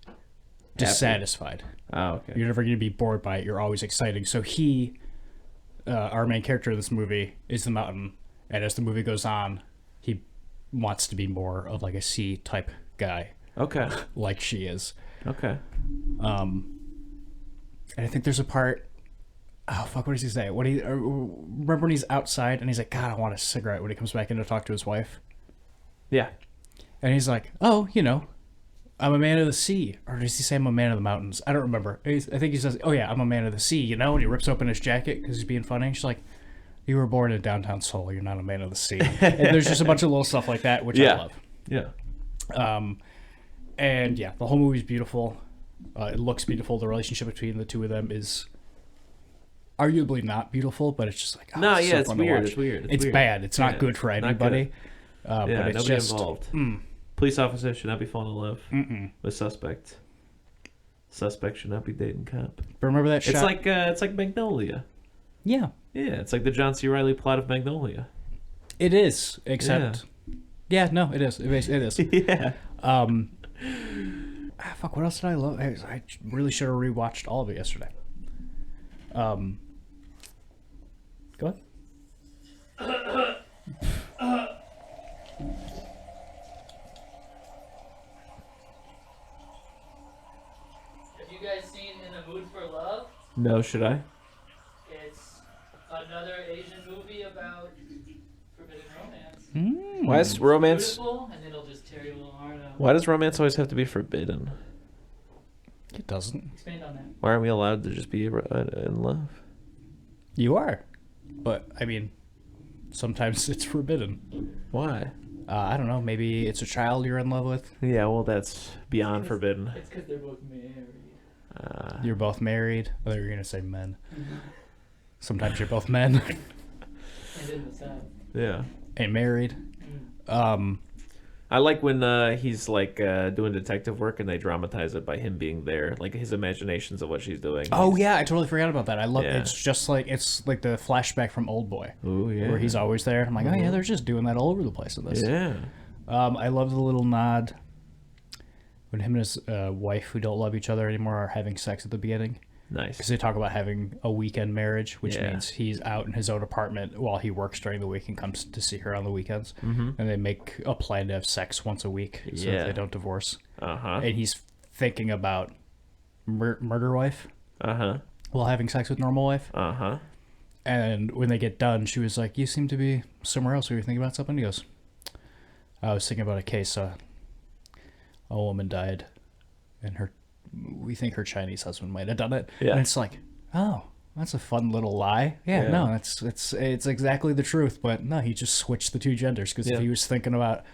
Speaker 2: dissatisfied.
Speaker 1: Oh, okay.
Speaker 2: You're never going to be bored by it. You're always exciting. So he, our main character in this movie, is the mountain, and as the movie goes on, he wants to be more of like a sea type guy,
Speaker 1: Okay.
Speaker 2: like she is.
Speaker 1: Okay.
Speaker 2: And I think there's a part. Oh fuck! What does he say? Remember when he's outside and he's like, "God, I want a cigarette." When he comes back in to talk to his wife,
Speaker 1: Yeah.
Speaker 2: and he's like, "Oh, you know, I'm a man of the sea," or does he say I'm a man of the mountains? I don't remember. I think he says, "Oh yeah, I'm a man of the sea," you know, and he rips open his jacket because he's being funny. She's like, "You were born in downtown Seoul. You're not a man of the sea." And there's just a bunch of little stuff like that, which I love.
Speaker 1: Yeah.
Speaker 2: And yeah, the whole movie's beautiful. It looks beautiful. The relationship between the two of them is arguably not beautiful, but it's just like, oh,
Speaker 1: No,
Speaker 2: it's
Speaker 1: yeah,
Speaker 2: so
Speaker 1: it's
Speaker 2: fun to
Speaker 1: weird.
Speaker 2: watch.
Speaker 1: It's weird.
Speaker 2: It's
Speaker 1: weird.
Speaker 2: bad. It's not
Speaker 1: Yeah,
Speaker 2: good for
Speaker 1: not
Speaker 2: anybody.
Speaker 1: good.
Speaker 2: But
Speaker 1: Yeah,
Speaker 2: it's
Speaker 1: nobody
Speaker 2: just
Speaker 1: involved. Police officers should not be falling in love with suspect. Suspect should not be dating cop.
Speaker 2: But remember that shot?
Speaker 1: It's like Magnolia.
Speaker 2: Yeah,
Speaker 1: Yeah, it's like the John C. Reilly plot of Magnolia.
Speaker 2: it is. Except, yeah, no, it is. It is.
Speaker 1: Yeah.
Speaker 2: Fuck. What else did I love? I really should have rewatched all of it yesterday. Go ahead.
Speaker 4: Have you guys seen In the Mood for Love?
Speaker 1: No, should I?
Speaker 4: It's another Asian movie about forbidden romance.
Speaker 1: Why is romance?
Speaker 4: Beautiful, and it'll just tear your little heart out.
Speaker 1: Why does romance always have to be forbidden?
Speaker 2: It doesn't.
Speaker 4: Expand on that.
Speaker 1: Why aren't we allowed to just be in love?
Speaker 2: You are, but I mean, sometimes it's forbidden.
Speaker 1: Why?
Speaker 2: I don't know. Maybe it's a child you're in love with.
Speaker 1: Yeah, well, that's beyond forbidden.
Speaker 4: It's because they're both married.
Speaker 2: You're both married. I thought you were gonna say men. Sometimes you're both men
Speaker 4: And in the South.
Speaker 1: Yeah.
Speaker 2: and married.
Speaker 1: I like when he's like doing detective work and they dramatize it by him being there, like his imaginations of what she's doing.
Speaker 2: Oh yeah, I totally forgot about that. I love.
Speaker 1: Yeah.
Speaker 2: It's just like the flashback from Old Boy,
Speaker 1: Ooh, yeah.
Speaker 2: where he's always there. I'm like, oh yeah, they're just doing that all over the place in this.
Speaker 1: Yeah.
Speaker 2: I love the little nod when him and his wife, who don't love each other anymore, are having sex at the beginning.
Speaker 1: Nice.
Speaker 2: Because they talk about having a weekend marriage, which
Speaker 1: Yeah.
Speaker 2: means he's out in his own apartment while he works during the week and comes to see her on the weekends. And they make a plan to have sex once a week so
Speaker 1: Yeah.
Speaker 2: that they don't divorce.
Speaker 1: Uh-huh.
Speaker 2: And he's thinking about murder wife
Speaker 1: Uh-huh.
Speaker 2: while having sex with normal wife.
Speaker 1: Uh-huh.
Speaker 2: And when they get done, she was like, "You seem to be somewhere else. Were you thinking about something?" He goes, "I was thinking about a case. A woman died, and we think her Chinese husband might have done it."
Speaker 3: Yeah.
Speaker 2: And it's like, oh, that's a fun little lie. Yeah. No, it's exactly the truth. But no, he just switched the two genders because if he was thinking about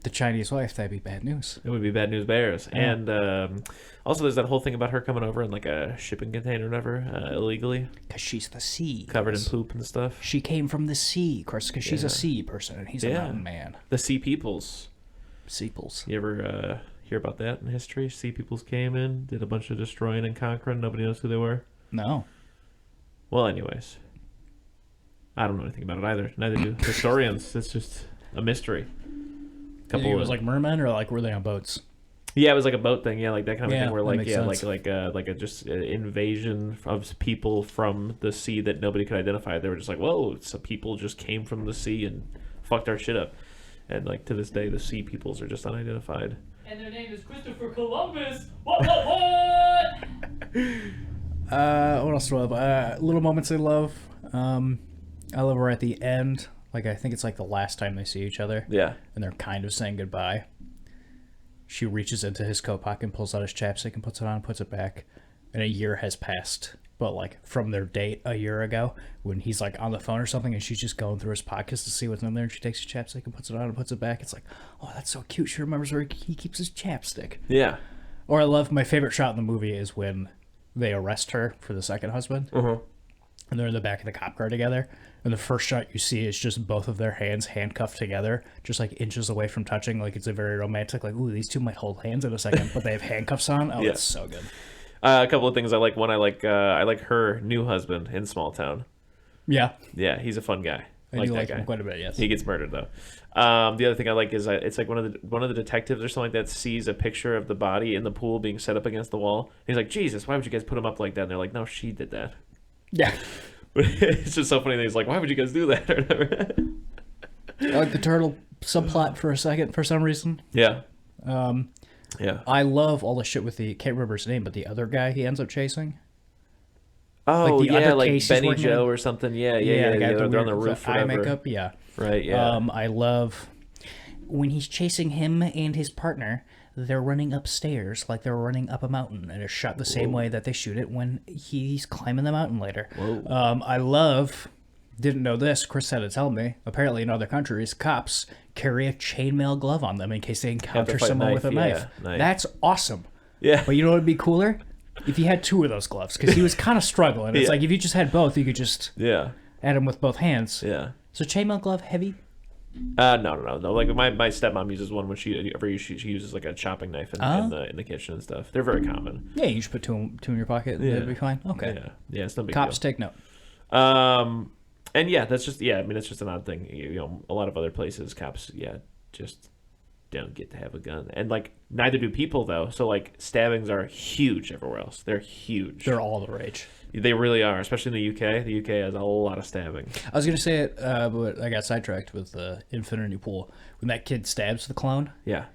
Speaker 2: the Chinese wife, that'd be bad news.
Speaker 3: It would be bad news bears.
Speaker 2: Yeah.
Speaker 3: And also there's that whole thing about her coming over in like a shipping container or whatever, illegally.
Speaker 2: Because she's the sea.
Speaker 3: Covered in poop and stuff.
Speaker 2: She came from the sea, of course, because she's a sea person and he's a mountain man.
Speaker 3: The Sea Peoples.
Speaker 2: Seeples.
Speaker 3: You ever hear about that in history? Sea Peoples came in, did a bunch of destroying and conquering. Nobody knows who they were.
Speaker 2: No.
Speaker 3: Well, anyways. I don't know anything about it either. Neither do historians. It's just a mystery.
Speaker 2: It was like mermen, or like were they on boats?
Speaker 3: Yeah, it was like a boat thing. Yeah, like that kind of thing where like
Speaker 2: sense.
Speaker 3: like a just invasion of people from the sea that nobody could identify. They were just like, whoa, some people just came from the sea and fucked our shit up. And like to this day, the Sea Peoples are just unidentified.
Speaker 4: And their name is Christopher Columbus. What?
Speaker 2: What else do I love? Little moments I love. I love her at the end. Like, I think it's like the last time they see each other.
Speaker 3: Yeah.
Speaker 2: And they're kind of saying goodbye. She reaches into his coat pocket and pulls out his chapstick and puts it on and puts it back. And a year has passed. But, like, from their date a year ago, when he's, like, on the phone or something, and she's just going through his pockets to see what's in there, and she takes his chapstick and puts it on and puts it back. It's like, oh, that's so cute. She remembers where he keeps his chapstick.
Speaker 3: Yeah.
Speaker 2: Or I love, my favorite shot in the movie is when they arrest her for the second husband.
Speaker 3: Uh-huh.
Speaker 2: And they're in the back of the cop car together. And the first shot you see is just both of their hands handcuffed together, just like inches away from touching. Like it's a very romantic, like, ooh, these two might hold hands in a second, but they have handcuffs on. Oh, it's so good.
Speaker 3: A couple of things I like. One, I like her new husband in Small Town.
Speaker 2: Yeah.
Speaker 3: Yeah, he's a fun guy.
Speaker 2: I do like him quite a bit, yes.
Speaker 3: He gets murdered though. The other thing I like is it's like one of the detectives or something like that sees a picture of the body in the pool being set up against the wall. And he's like, Jesus, why would you guys put him up like that? And they're like, no, she did that.
Speaker 2: Yeah.
Speaker 3: But it's just so funny that he's like, why would you guys do that? Or whatever.
Speaker 2: I like the turtle subplot for a second for some reason.
Speaker 3: Yeah.
Speaker 2: Yeah. I love all the shit with can't remember his name, but the other guy he ends up chasing.
Speaker 3: Oh,
Speaker 2: like the other
Speaker 3: like
Speaker 2: case
Speaker 3: Benny Joe or something. Yeah.
Speaker 2: The guy
Speaker 3: They're
Speaker 2: with
Speaker 3: on the roof.
Speaker 2: eye
Speaker 3: Whatever.
Speaker 2: makeup. Yeah.
Speaker 3: Right. Yeah.
Speaker 2: I love when he's chasing him and his partner. They're running upstairs like they're running up a mountain, and it's shot the same way that they shoot it when he's climbing the mountain later.
Speaker 3: Whoa.
Speaker 2: Didn't know this, Chris had to tell me, apparently in other countries, cops carry a chainmail glove on them in case they encounter someone with a knife.
Speaker 3: Nice.
Speaker 2: That's awesome.
Speaker 3: Yeah.
Speaker 2: But you know what would be cooler? If he had two of those gloves, because he was kind of struggling. It's like if you just had both, you could just add him with both hands.
Speaker 3: Yeah.
Speaker 2: So chainmail glove, heavy?
Speaker 3: No. Like my stepmom uses one when she uses like a chopping knife in the kitchen and stuff. They're very common.
Speaker 2: Yeah, you just put two in your pocket and it'll be fine. Okay.
Speaker 3: Yeah, it's no big
Speaker 2: Cops
Speaker 3: deal.
Speaker 2: take note.
Speaker 3: And yeah, that's just I mean, it's just an odd thing. You know, a lot of other places, cops just don't get to have a gun, and like neither do people though. So like stabbings are huge everywhere else. They're huge.
Speaker 2: They're all the rage.
Speaker 3: They really are, especially in the UK. The UK has a whole lot of stabbing.
Speaker 2: I was gonna say it, but I got sidetracked with the Infinity Pool when that kid stabs the clone.
Speaker 3: Yeah.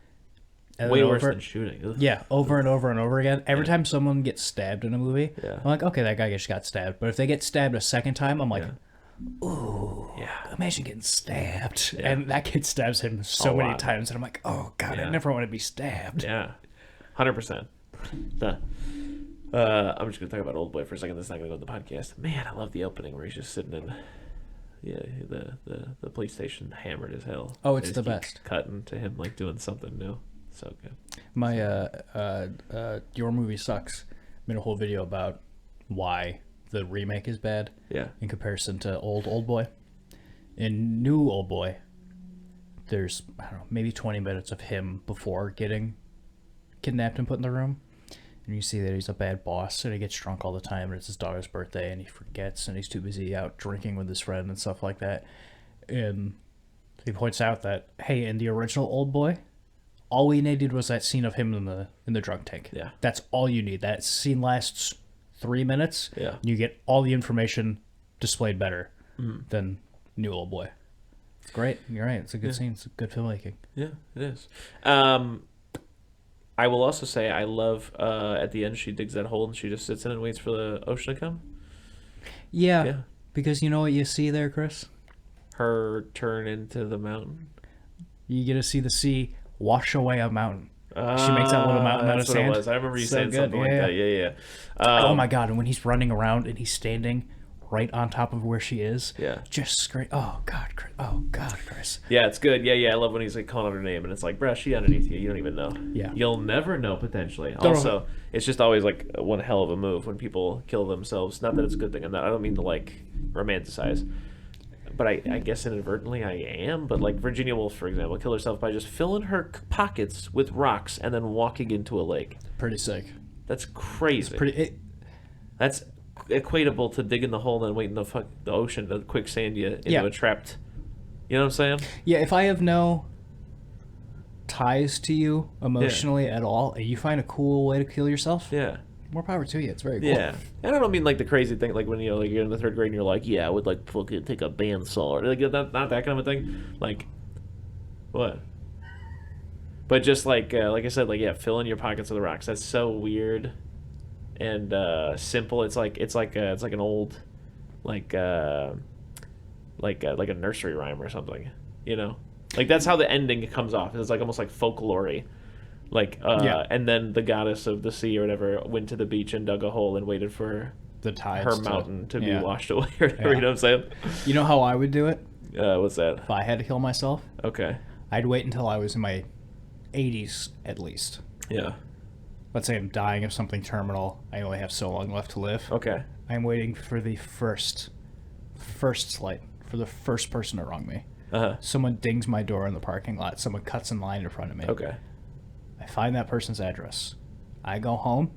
Speaker 2: And
Speaker 3: way worse than shooting. Ugh.
Speaker 2: Yeah, over and over and over again. Every time someone gets stabbed in a movie, I'm like, okay, that guy just got stabbed. But if they get stabbed a second time, I'm like, ooh, imagine getting stabbed.
Speaker 3: Yeah.
Speaker 2: And that kid stabs him so many
Speaker 3: lot.
Speaker 2: times, and I'm like, oh god, I never want to be stabbed.
Speaker 3: Yeah, 100%. I'm just gonna talk about Old Boy for a second. That's not gonna go in the podcast. Man, I love the opening where he's just sitting in. Yeah, the police station hammered as hell.
Speaker 2: Oh, it's
Speaker 3: They
Speaker 2: the
Speaker 3: just
Speaker 2: best.
Speaker 3: keep cutting to him like doing something new. So good.
Speaker 2: My Your Movie Sucks made a whole video about why the remake is bad.
Speaker 3: Yeah.
Speaker 2: In comparison to Old Boy. In new Old Boy, there's, I don't know, maybe 20 minutes of him before getting kidnapped and put in the room. And you see that he's a bad boss and he gets drunk all the time and it's his daughter's birthday and he forgets and he's too busy out drinking with his friend and stuff like that. And he points out that, hey, in the original Old Boy, all we needed was that scene of him in the drunk tank.
Speaker 3: Yeah.
Speaker 2: That's all you need. That scene lasts 3 minutes.
Speaker 3: Yeah.
Speaker 2: You get all the information displayed better than new Old Boy. It's great. You're right. It's a good scene. It's a good filmmaking.
Speaker 3: Yeah, it is. I will also say I love at the end she digs that hole and she just sits in and waits for the ocean to come.
Speaker 2: Yeah. Because you know what you see there, Chris?
Speaker 1: Her turn into the mountain.
Speaker 2: You get to see the sea wash away a mountain. She makes that little mountain out of
Speaker 1: That's what
Speaker 2: sand.
Speaker 1: it was. I remember you
Speaker 2: So
Speaker 1: saying
Speaker 2: good.
Speaker 1: something like
Speaker 2: Yeah.
Speaker 1: that. Yeah.
Speaker 2: Oh my god! And when he's running around and he's standing right on top of where she is,
Speaker 1: Yeah.
Speaker 2: just scream! Oh god, Chris! Oh god, Chris!
Speaker 1: Yeah, it's good. Yeah. I love when he's like calling out her name, and it's like, bruh, she underneath you. You don't even know.
Speaker 2: Yeah.
Speaker 1: You'll never know potentially.
Speaker 2: Don't-
Speaker 1: Also, it's just always like one hell of a move when people kill themselves. Not that it's a good thing. I don't mean to like romanticize, but I guess inadvertently I am. But like Virginia Woolf, for example, killed herself by just filling her pockets with rocks and then walking into a lake.
Speaker 2: Pretty sick.
Speaker 1: That's crazy. That's equatable to digging the hole and then waiting the ocean to quicksand you into a trapped. You know what I'm saying?
Speaker 2: Yeah, if I have no ties to you emotionally at all, and you find a cool way to kill yourself,
Speaker 1: Yeah.
Speaker 2: more power to you. It's very cool.
Speaker 1: Yeah, and I don't mean like the crazy thing, like when like you're in the third grade and you're like, yeah, I would like fucking take a bandsaw, or like not that kind of a thing. Like, what? But just like I said, like fill in your pockets with the rocks. That's so weird and simple. It's like an old like a nursery rhyme or something. You know, like that's how the ending comes off. It's like almost like folklore-y. Like, and then the goddess of the sea or whatever went to the beach and dug a hole and waited for
Speaker 2: The tides.
Speaker 1: her mountain to be
Speaker 2: yeah.
Speaker 1: washed away or whatever,
Speaker 2: Yeah.
Speaker 1: you know what I'm saying?
Speaker 2: You know how I would do it
Speaker 1: What's that?
Speaker 2: if I had to kill myself?
Speaker 1: Okay.
Speaker 2: I'd wait until I was in my 80s at least.
Speaker 1: Yeah.
Speaker 2: Let's say I'm dying of something terminal. I only have so long left to live.
Speaker 1: Okay.
Speaker 2: I'm waiting for the first slight, for the first person to wrong me.
Speaker 1: Uh-huh.
Speaker 2: Someone dings my door in the parking lot. Someone cuts in line in front of me.
Speaker 1: Okay.
Speaker 2: I find that person's address. I go home.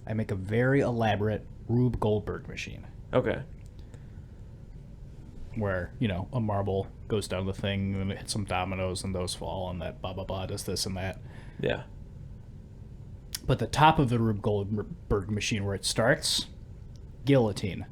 Speaker 2: I make a very elaborate Rube Goldberg machine
Speaker 1: Okay.
Speaker 2: where, you know, a marble goes down the thing and it hits some dominoes and those fall and that blah, blah, blah, does this and that.
Speaker 1: Yeah.
Speaker 2: But the top of the Rube Goldberg machine where it starts, guillotine.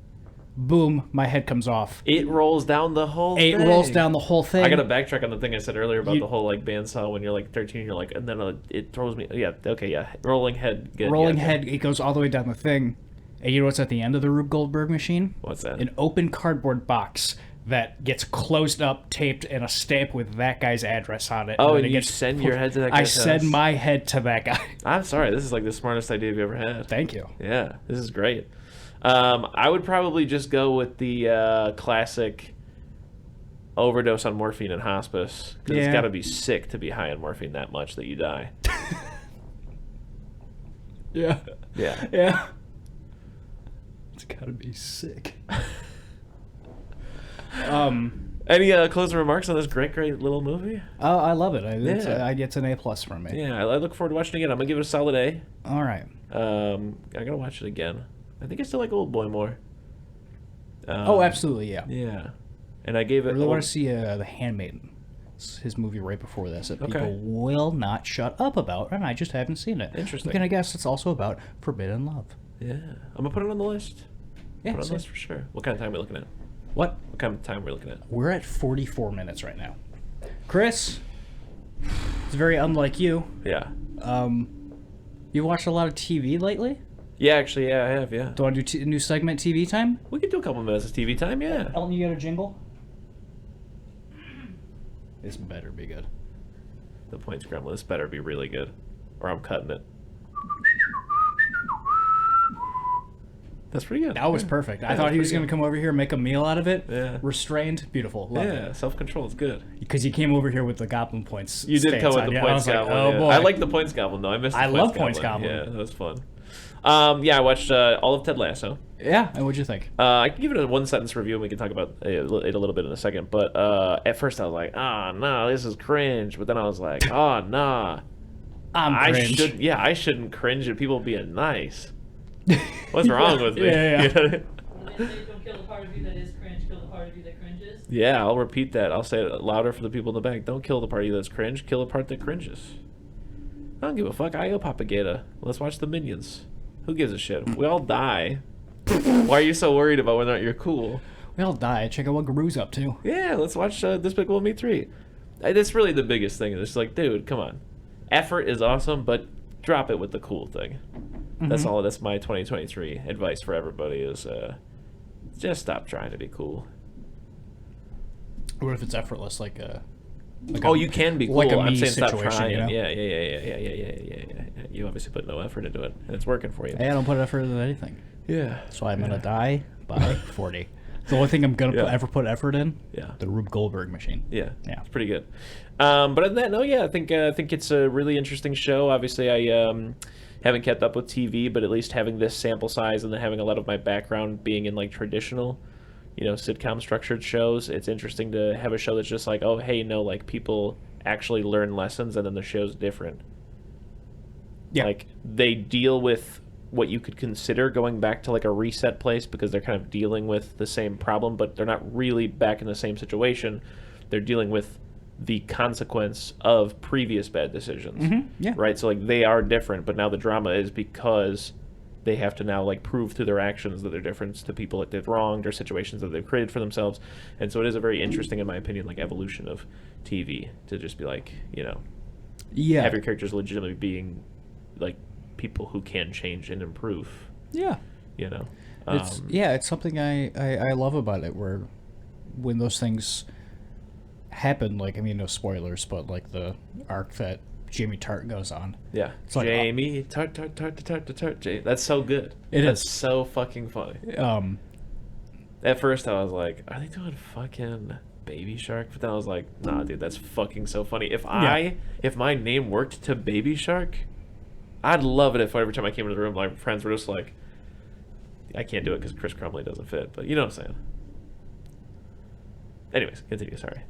Speaker 2: Boom, my head comes off.
Speaker 1: It rolls down the whole
Speaker 2: It
Speaker 1: thing.
Speaker 2: rolls down the whole thing.
Speaker 1: I gotta backtrack on the thing I said earlier about
Speaker 2: You-
Speaker 1: the whole like bandsaw when you're like 13. You're like, and then it throws me. Yeah. Okay. Yeah. Rolling head. Good.
Speaker 2: Rolling
Speaker 1: yeah,
Speaker 2: head, it goes all the way down the thing. And you know what's at the end of the Rube Goldberg machine?
Speaker 1: What's that?
Speaker 2: An open cardboard box that gets closed up, taped, and a stamp with that guy's address on it.
Speaker 1: Oh,
Speaker 2: then
Speaker 1: and
Speaker 2: it
Speaker 1: you
Speaker 2: gets
Speaker 1: send your head to that
Speaker 2: I
Speaker 1: guy's
Speaker 2: send
Speaker 1: house.
Speaker 2: my head to that guy.
Speaker 1: I'm sorry. This is like the smartest idea you've ever had.
Speaker 2: Thank you.
Speaker 1: Yeah, this is great. I would probably just go with the classic overdose on morphine in hospice. Because
Speaker 2: Yeah.
Speaker 1: it's got to be sick to be high on morphine that much that you die.
Speaker 2: Yeah.
Speaker 1: Yeah.
Speaker 2: Yeah. It's gotta be sick.
Speaker 1: Any closing remarks on this great little movie?
Speaker 2: Oh, I love it.
Speaker 1: Yeah.
Speaker 2: It's an A+ from me.
Speaker 1: Yeah, I look forward to watching it again. I'm going to give it a solid A.
Speaker 2: All right.
Speaker 1: I'm going to watch it again. I think I still like Old Boy more.
Speaker 2: Oh, absolutely, yeah.
Speaker 1: Yeah. And I gave
Speaker 2: I
Speaker 1: it...
Speaker 2: really want to see The Handmaiden. It's his movie right before this that
Speaker 1: Okay.
Speaker 2: people will not shut up about, and I just haven't seen it.
Speaker 1: Interesting.
Speaker 2: I'm gonna guess it's also about forbidden love.
Speaker 1: Yeah. I'm going to put it on the list.
Speaker 2: Yeah,
Speaker 1: Put it on the
Speaker 2: same.
Speaker 1: list for sure. What kind of time are we looking at?
Speaker 2: What?
Speaker 1: What kind of time are we looking at?
Speaker 2: We're at 44 minutes right now. Chris, it's very unlike you.
Speaker 1: Yeah.
Speaker 2: You watched a lot of TV lately?
Speaker 1: Yeah, actually, yeah, I have, yeah.
Speaker 2: Do I do a new segment, TV time?
Speaker 1: We could do a couple minutes of TV time, yeah.
Speaker 2: Elton, you got a jingle? This better be good.
Speaker 1: The points gremlin. This better be really good. Or I'm cutting it. That's pretty good.
Speaker 2: That was
Speaker 1: Yeah.
Speaker 2: perfect. I
Speaker 1: Yeah,
Speaker 2: thought
Speaker 1: that's
Speaker 2: he was
Speaker 1: pretty
Speaker 2: going to come over here and make a meal out of it.
Speaker 1: Yeah.
Speaker 2: Restrained. Beautiful. Love
Speaker 1: Yeah,
Speaker 2: it.
Speaker 1: self-control is good.
Speaker 2: Because you came over here with the goblin points.
Speaker 1: You did
Speaker 2: stance
Speaker 1: come with
Speaker 2: on
Speaker 1: the
Speaker 2: you.
Speaker 1: points
Speaker 2: I was
Speaker 1: goblin.
Speaker 2: like, oh
Speaker 1: yeah.
Speaker 2: boy.
Speaker 1: I like the points goblin, though. I missed the
Speaker 2: I
Speaker 1: points
Speaker 2: love points goblin.
Speaker 1: Yeah, that was fun. Yeah, I watched all of Ted Lasso.
Speaker 2: Yeah, and what'd you think?
Speaker 1: I can give it a one-sentence review, and we can talk about it a little bit in a second. But at first I was like, oh, no, this is cringe. But then I was like, oh, nah.
Speaker 2: I'm cringe.
Speaker 1: I shouldn't cringe at people being nice. What's wrong with me?
Speaker 2: Yeah.
Speaker 1: You know?
Speaker 4: When they say don't kill the part of you that is cringe, kill the part of you that cringes.
Speaker 1: Yeah, I'll repeat that. I'll say it louder for the people in the back. Don't kill the party that's cringe. Kill the part that cringes. I don't give a fuck. I go Papageta. Let's watch the Minions. Who gives a shit? We all die. Why are you so worried about whether or not you're cool?
Speaker 2: We all die. Check out what Garu's up to.
Speaker 1: Yeah, let's watch Despicable Me 3. That's really the biggest thing. It's like, dude, come on. Effort is awesome, but drop it with the cool thing. That's all. That's my 2023 advice for everybody is Just stop trying to be cool.
Speaker 2: What if it's effortless, like
Speaker 1: You can be cool.
Speaker 2: like a
Speaker 1: I'm
Speaker 2: me
Speaker 1: saying stop
Speaker 2: situation,
Speaker 1: trying.
Speaker 2: you know?
Speaker 1: Yeah. You obviously put no effort into it, and it's working for you.
Speaker 2: Hey, I don't put effort into anything.
Speaker 1: Yeah.
Speaker 2: So I'm gonna die by 40. The only thing I'm gonna ever put effort in,
Speaker 1: Yeah.
Speaker 2: the Rube Goldberg machine.
Speaker 1: Yeah.
Speaker 2: Yeah.
Speaker 1: It's pretty good. But other than that, no, yeah, I think it's a really interesting show. Obviously, I haven't kept up with TV, but at least having this sample size and then having a lot of my background being in like traditional, sitcom structured shows, it's interesting to have a show that's just like, oh, hey, no, like people actually learn lessons and then the show's different.
Speaker 2: Yeah.
Speaker 1: Like they deal with what you could consider going back to like a reset place because they're kind of dealing with the same problem, but they're not really back in the same situation. They're dealing with the consequence of previous bad decisions.
Speaker 2: Yeah.
Speaker 1: Right? So like they are different, but now the drama is because they have to now like prove through their actions that they're different to people that did wrong or situations that they've created for themselves. And so it is a very interesting, in my opinion, like evolution of TV to just be like,
Speaker 2: Yeah.
Speaker 1: have your characters legitimately being like people who can change and improve,
Speaker 2: Yeah. It's something I love about it, where when those things happen, like, I mean, no spoilers, but like the arc that Jamie Tart goes on.
Speaker 1: Yeah.
Speaker 2: It's like,
Speaker 1: Jamie Tart. That's so good. That's so fucking funny. At first I was like, are they doing fucking Baby Shark? But then I was like, nah, dude, that's fucking so funny. If my name worked to Baby Shark, I'd love it if every time I came into the room, my friends were just like, I can't do it because Chris Crumley doesn't fit, but you know what I'm saying. Anyways, continue, sorry.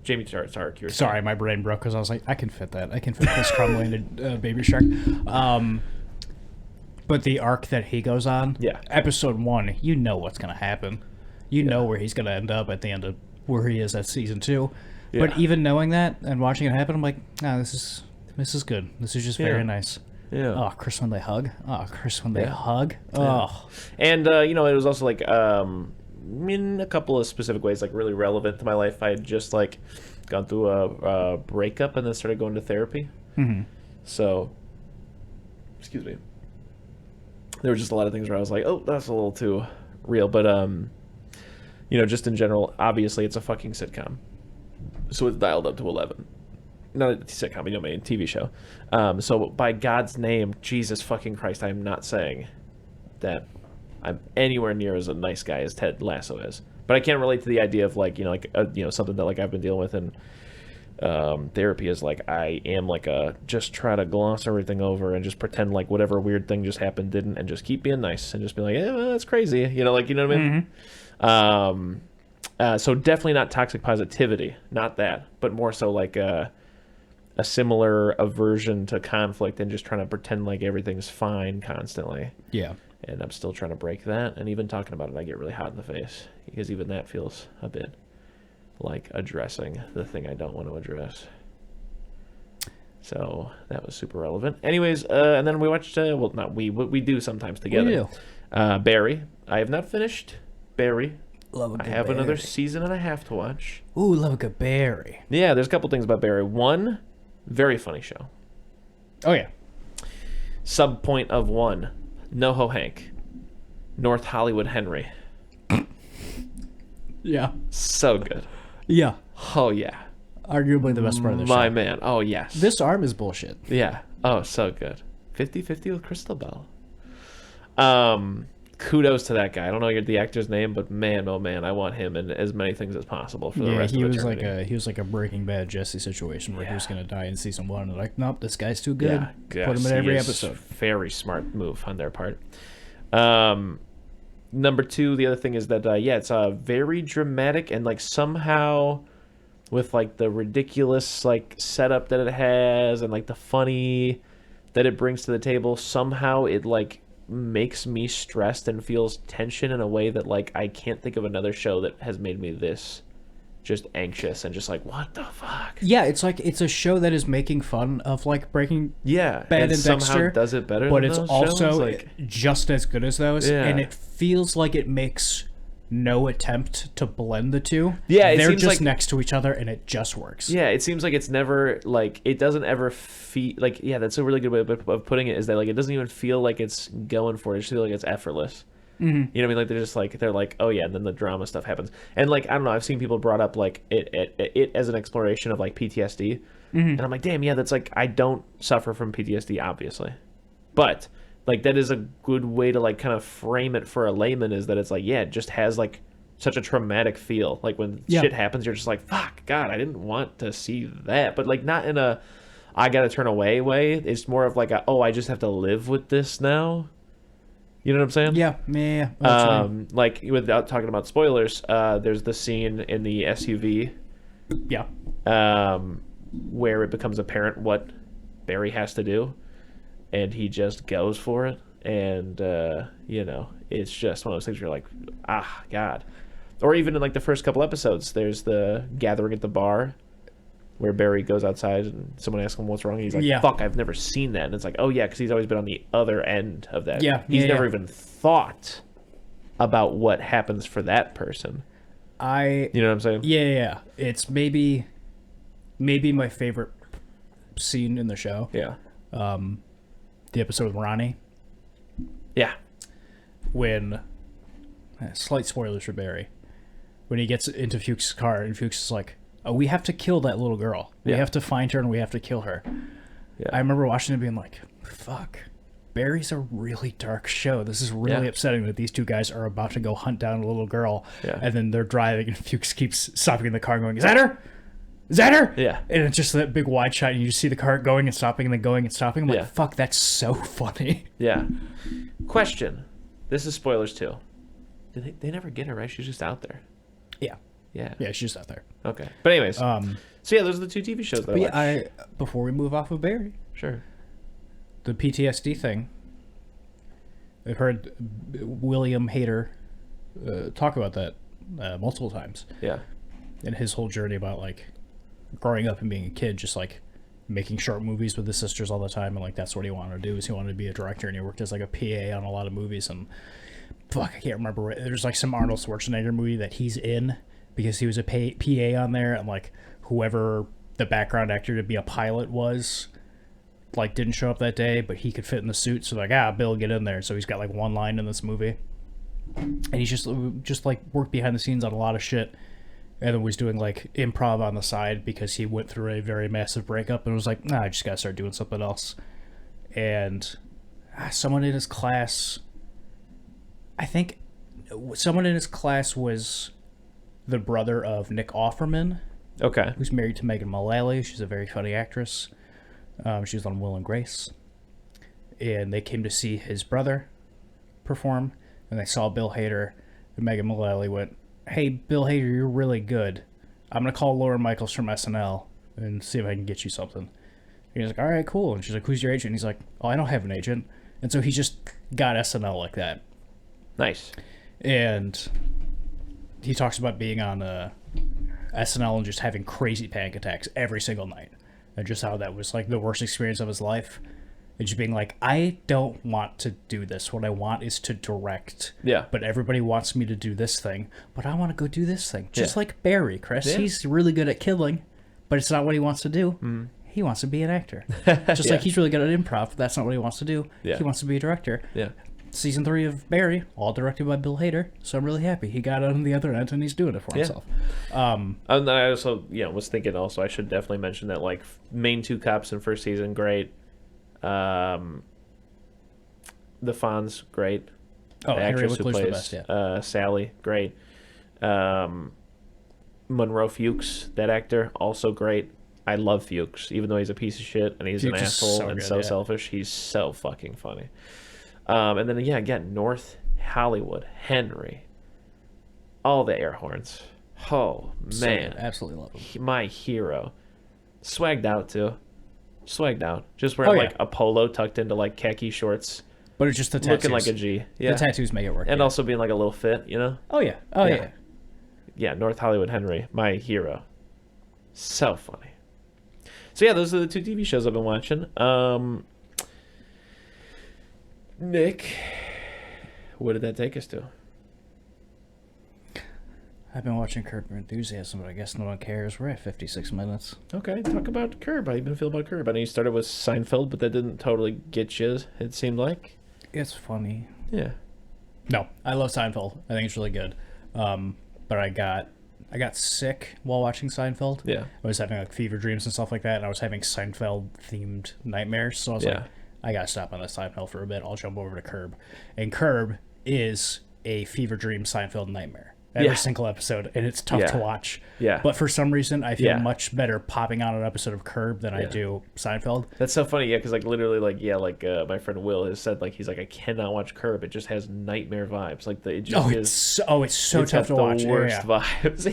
Speaker 1: Jamie Tart's arc.
Speaker 2: Sorry, my brain broke because I was like, I can fit that. I can fit Chris Crumley into Baby Shark. But the arc that he goes on, episode 1, you know what's going to happen. You know where he's going to end up at the end of where he is at season 2. Yeah. But even knowing that and watching it happen, I'm like, this is good. This is just very nice.
Speaker 1: Yeah.
Speaker 2: Oh, Chris when they hug. Oh, Chris when they hug. Oh.
Speaker 1: And, it was also like, in a couple of specific ways, like really relevant to my life. I had just like gone through a breakup and then started going to therapy.
Speaker 2: Mm-hmm.
Speaker 1: So, excuse me. There were just a lot of things where I was like, oh, that's a little too real. But, just in general, obviously it's a fucking sitcom. So it's dialed up to 11. Not a sitcom, a TV show. So by God's name, Jesus fucking Christ, I am not saying that I'm anywhere near as a nice guy as Ted Lasso is. But I can't relate to the idea of like, something that like I've been dealing with in therapy is like I am like just try to gloss everything over and just pretend like whatever weird thing just happened didn't, and just keep being nice and just be like, well, that's crazy. You know what I mean? Mm-hmm. So definitely not toxic positivity, not that, but more so like a similar aversion to conflict and just trying to pretend like everything's fine constantly.
Speaker 2: Yeah.
Speaker 1: And I'm still trying to break that. And even talking about it, I get really hot in the face because even that feels a bit like addressing the thing I don't want to address. So that was super relevant. Anyways, and then we watched, we do sometimes together.
Speaker 2: We do.
Speaker 1: Barry. I have not finished Barry.
Speaker 2: Love a good
Speaker 1: I have
Speaker 2: Barry.
Speaker 1: another season and a half to watch.
Speaker 2: Ooh, love a good Barry.
Speaker 1: Yeah, there's a couple things about Barry. One, very funny show.
Speaker 2: Oh, yeah.
Speaker 1: Subpoint of 1. NoHo Hank. North Hollywood Henry.
Speaker 2: Yeah.
Speaker 1: So good.
Speaker 2: Yeah.
Speaker 1: Oh, yeah.
Speaker 2: Arguably the best part of the show.
Speaker 1: My man. Oh, yes.
Speaker 2: This arm is bullshit.
Speaker 1: Yeah. Oh, so good. 50-50 with Crystal Bell. Kudos to that guy. I don't know the actor's name, but man, oh man, I want him in as many things as possible for the rest of eternity.
Speaker 2: He was like a Breaking Bad Jesse situation where he was gonna die in season 1, and like, nope, this guy's too good.
Speaker 1: Yeah,
Speaker 2: put him in every episode.
Speaker 1: Very smart move on their part. Number 2, the other thing is that it's very dramatic and like somehow with like the ridiculous like setup that it has and like the funny that it brings to the table, somehow it like makes me stressed and feels tension in a way that like I can't think of another show that has made me this just anxious and just like, what the fuck?
Speaker 2: Yeah, it's like it's a show that is making fun of like Breaking Bad and
Speaker 1: somehow
Speaker 2: Dexter,
Speaker 1: does it better,
Speaker 2: but
Speaker 1: than
Speaker 2: it's
Speaker 1: those
Speaker 2: also
Speaker 1: shows? Like,
Speaker 2: just as good as those,
Speaker 1: Yeah.
Speaker 2: and it feels like it makes no attempt to blend the two.
Speaker 1: Yeah, it
Speaker 2: they're
Speaker 1: seems
Speaker 2: just
Speaker 1: like-
Speaker 2: next to each other, and it just works.
Speaker 1: yeah, it seems like it's never like it doesn't ever feel like that's a really good way of putting it is that like it doesn't even feel like it's going for it. It just feels like it's effortless. You know what I mean? Like they're like, oh yeah, and then the drama stuff happens. And like I don't know, I've seen people brought up like it as an exploration of like PTSD, and I'm like, damn, yeah, that's like I don't suffer from PTSD, obviously, but like that is a good way to like kind of frame it for a layman, is that it's like, yeah, it just has like such a traumatic feel. Like when shit happens, you're just like, fuck, God, I didn't want to see that, but like not in a I gotta turn away way. It's more of like a, oh, I just have to live with this now. You know what I'm saying?
Speaker 2: Yeah.
Speaker 1: Like without talking about spoilers, there's the scene in the SUV, where it becomes apparent what Barry has to do, and he just goes for it, and you know, it's just one of those things where you're like, ah, God. Or even in like the first couple episodes, there's the gathering at the bar, where Barry goes outside and someone asks him what's wrong. And he's like, fuck, I've never seen that. And it's like, oh, yeah, because he's always been on the other end of that. He's never even thought about what happens for that person. You know what I'm saying?
Speaker 2: Yeah. It's maybe my favorite scene in the show.
Speaker 1: Yeah.
Speaker 2: The episode with Ronnie.
Speaker 1: Yeah.
Speaker 2: When, slight spoilers for Barry, when he gets into Fuchs' car and Fuchs is like, oh, we have to kill that little girl. We have to find her and we have to kill her. Yeah. I remember watching it being like, fuck, Barry's a really dark show. This is really upsetting that these two guys are about to go hunt down a little girl. Yeah. And then they're driving and Fuchs keeps stopping in the car and going, is that her? Is that her?
Speaker 1: Yeah.
Speaker 2: And it's just that big wide shot and you just see the car going and stopping and then going and stopping. I'm like, fuck, that's so funny.
Speaker 1: Yeah. Question. This is spoilers too. They never get her, right? She's just out there.
Speaker 2: Yeah.
Speaker 1: Yeah,
Speaker 2: she's just out there.
Speaker 1: Okay, but anyways, so yeah, those are the two TV shows that I watched.
Speaker 2: Before we move off of Barry,
Speaker 1: sure,
Speaker 2: the PTSD thing. I've heard William Hader talk about that multiple times.
Speaker 1: Yeah,
Speaker 2: and his whole journey about like growing up and being a kid, just like making short movies with his sisters all the time, and like that's what he wanted to do. Is he wanted to be a director, and he worked as like a PA on a lot of movies. And fuck, I can't remember. There's like some Arnold Schwarzenegger movie that he's in, because he was a PA on there, and like whoever the background actor to be a pilot was, like didn't show up that day, but he could fit in the suit. So like, Bill, get in there. So he's got like one line in this movie, and he's just like worked behind the scenes on a lot of shit, and then was doing like improv on the side because he went through a very massive breakup and was like, I just gotta start doing something else. And someone in his class, I think someone in his class was the brother of Nick Offerman.
Speaker 1: Okay.
Speaker 2: Who's married to Megan Mullally. She's a very funny actress. She was on Will and Grace. And they came to see his brother perform, and they saw Bill Hader, and Megan Mullally went, hey, Bill Hader, you're really good. I'm going to call Lauren Michaels from SNL and see if I can get you something. And he's like, all right, cool. And she's like, who's your agent? And he's like, oh, I don't have an agent. And so he just got SNL like that.
Speaker 1: Nice.
Speaker 2: And he talks about being on SNL and just having crazy panic attacks every single night, and just how that was like the worst experience of his life, and just being like, I don't want to do this. What I want is to direct.
Speaker 1: Yeah.
Speaker 2: But everybody wants me to do this thing, but I want to go do this thing. Just like Barry, Chris. Yeah. He's really good at killing, but it's not what he wants to do. Mm. He wants to be an actor. Just like he's really good at improv, but that's not what he wants to do. Yeah. He wants to be a director.
Speaker 1: Yeah.
Speaker 2: Season 3 of Barry, all directed by Bill Hader, so I'm really happy he got on the other end and he's doing it for himself.
Speaker 1: And I also, was thinking also I should definitely mention that like main two cops in first season, great. The Fonz, great.
Speaker 2: Oh,
Speaker 1: the actress who plays
Speaker 2: the best,
Speaker 1: Sally, great. Monroe Fuchs, that actor, also great. I love Fuchs, even though he's a piece of shit and he's
Speaker 2: Fuchs
Speaker 1: an asshole
Speaker 2: so
Speaker 1: and
Speaker 2: good,
Speaker 1: so selfish. He's so fucking funny. And then again, North Hollywood, Henry, all the air horns. Oh man,
Speaker 2: so absolutely love him.
Speaker 1: My hero, swagged out too, just wearing like a polo tucked into like khaki shorts,
Speaker 2: but it's just the tattoos.
Speaker 1: Looking like a G. Yeah,
Speaker 2: the tattoos make it work,
Speaker 1: and also being like a little fit, you know.
Speaker 2: Oh yeah,
Speaker 1: yeah. North Hollywood Henry, my hero, so funny. So yeah, those are the two TV shows I've been watching. Nick, what did that take us to?
Speaker 2: I've been watching Curb Your Enthusiasm, but I guess no one cares. We're at 56 minutes.
Speaker 1: Okay, talk about Curb. How you been feeling about Curb? I know you started with Seinfeld, but that didn't totally get you, it seemed like.
Speaker 2: It's funny.
Speaker 1: Yeah.
Speaker 2: No, I love Seinfeld. I think it's really good. But I got sick while watching Seinfeld.
Speaker 1: Yeah.
Speaker 2: I was having like fever dreams and stuff like that, and I was having Seinfeld themed nightmares. So I was like, I gotta stop on this Seinfeld for a bit. I'll jump over to Curb, and Curb is a fever dream Seinfeld nightmare. Every single episode, and it's tough to watch.
Speaker 1: Yeah.
Speaker 2: But for some reason, I feel much better popping on an episode of Curb than I do Seinfeld.
Speaker 1: That's so funny, yeah, because like literally, like my friend Will has said, like he's like, I cannot watch Curb. It just has nightmare vibes. Like it just
Speaker 2: it's so tough to watch.
Speaker 1: The worst vibes.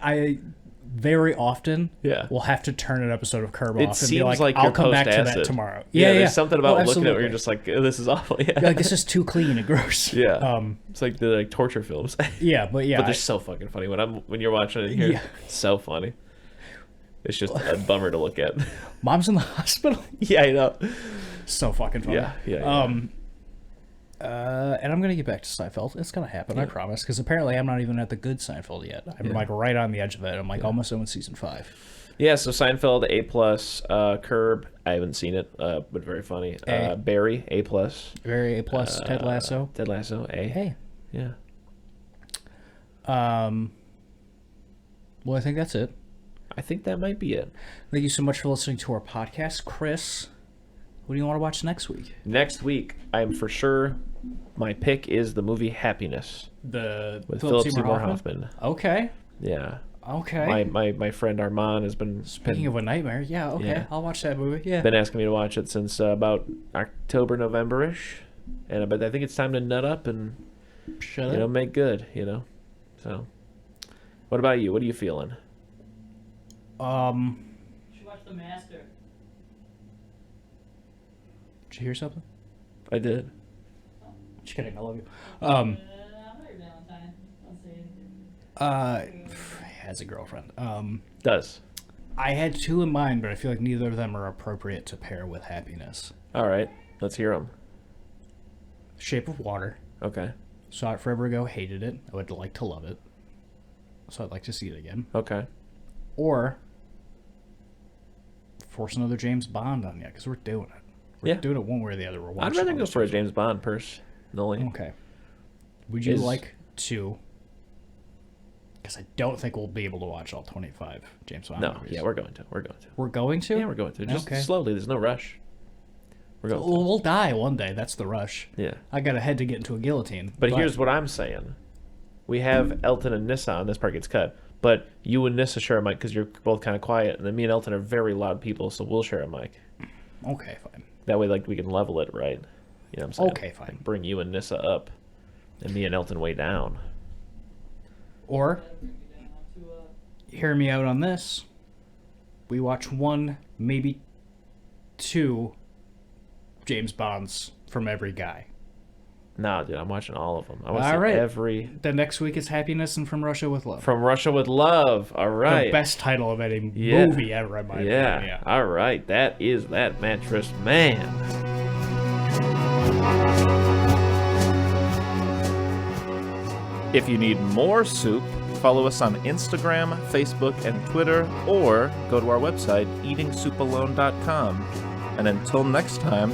Speaker 2: I very often will have to turn an episode of Curb off and be like, I'll come back to that tomorrow.
Speaker 1: There's something about looking at it where you're just like, oh, this is awful.
Speaker 2: You're like, this is too clean and gross.
Speaker 1: It's like the torture films.
Speaker 2: But
Speaker 1: they're so fucking funny when you're watching it here. It's so funny. It's just a bummer to look at.
Speaker 2: Mom's in the hospital.
Speaker 1: Yeah, I know.
Speaker 2: So fucking funny.
Speaker 1: Yeah.
Speaker 2: And I'm gonna get back to Seinfeld. It's gonna happen, I promise. Because apparently I'm not even at the good Seinfeld yet. I'm like right on the edge of it. I'm like almost in season 5.
Speaker 1: Yeah. So Seinfeld A+, Curb. I haven't seen it, but very funny. Barry A+.
Speaker 2: Barry A+. Ted Lasso.
Speaker 1: Ted Lasso A.
Speaker 2: Hey.
Speaker 1: Yeah.
Speaker 2: Well, I think that's it.
Speaker 1: I think that might be it.
Speaker 2: Thank you so much for listening to our podcast, Chris. What do you want to watch next week?
Speaker 1: Next week, I'm for sure. My pick is the movie Happiness with Philip Seymour Hoffman.
Speaker 2: Okay.
Speaker 1: Yeah.
Speaker 2: Okay.
Speaker 1: My friend Armand has been
Speaker 2: Speaking of a nightmare, I'll watch that movie. Yeah.
Speaker 1: Been asking me to watch it since about October, November-ish, but I think it's time to nut up and make good. So, what about you? What are you feeling?
Speaker 4: You should watch The Master.
Speaker 2: Did you hear something?
Speaker 1: I did.
Speaker 2: Just kidding. I love you.
Speaker 4: I'm not your Valentine. I'll say anything.
Speaker 2: Has a girlfriend.
Speaker 1: Does.
Speaker 2: I had 2 in mind, but I feel like neither of them are appropriate to pair with Happiness.
Speaker 1: All right, let's hear them.
Speaker 2: Shape of Water.
Speaker 1: Okay.
Speaker 2: Saw it forever ago. Hated it. I would like to love it. So I'd like to see it again.
Speaker 1: Okay.
Speaker 2: Or force another James Bond on you, because we're doing it. We're doing it one way or the other.
Speaker 1: I'd rather go for a James Bond personally.
Speaker 2: Okay. Would you like to? Because I don't think we'll be able to watch all 25 James Bond movies.
Speaker 1: Yeah, we're going to.
Speaker 2: We're going to?
Speaker 1: Yeah, we're going to. Just slowly. There's no rush. We're going to.
Speaker 2: We'll die one day. That's the rush.
Speaker 1: Yeah.
Speaker 2: I got a head to get into a guillotine.
Speaker 1: But here's what I'm saying. We have Elton and Nissa on. This part gets cut. But you and Nissa share a mic because you're both kind of quiet. And then me and Elton are very loud people, so we'll share a mic.
Speaker 2: Okay, fine.
Speaker 1: That way, we can level it, right? You know what I'm saying?
Speaker 2: Okay, fine.
Speaker 1: Bring you and Nissa up, and me and Elton way down.
Speaker 2: Or, hear me out on this. We watch 1, maybe 2 James Bonds from every guy.
Speaker 1: Nah, dude, I'm watching all of them. I want to see every...
Speaker 2: The next week is Happiness and From Russia with Love.
Speaker 1: From Russia with Love. All right.
Speaker 2: The best title of any movie ever, in my opinion. Yeah.
Speaker 1: All right. That is That Mattress Man.
Speaker 3: If you need more soup, follow us on Instagram, Facebook, and Twitter, or go to our website, eatingsoupalone.com. And until next time,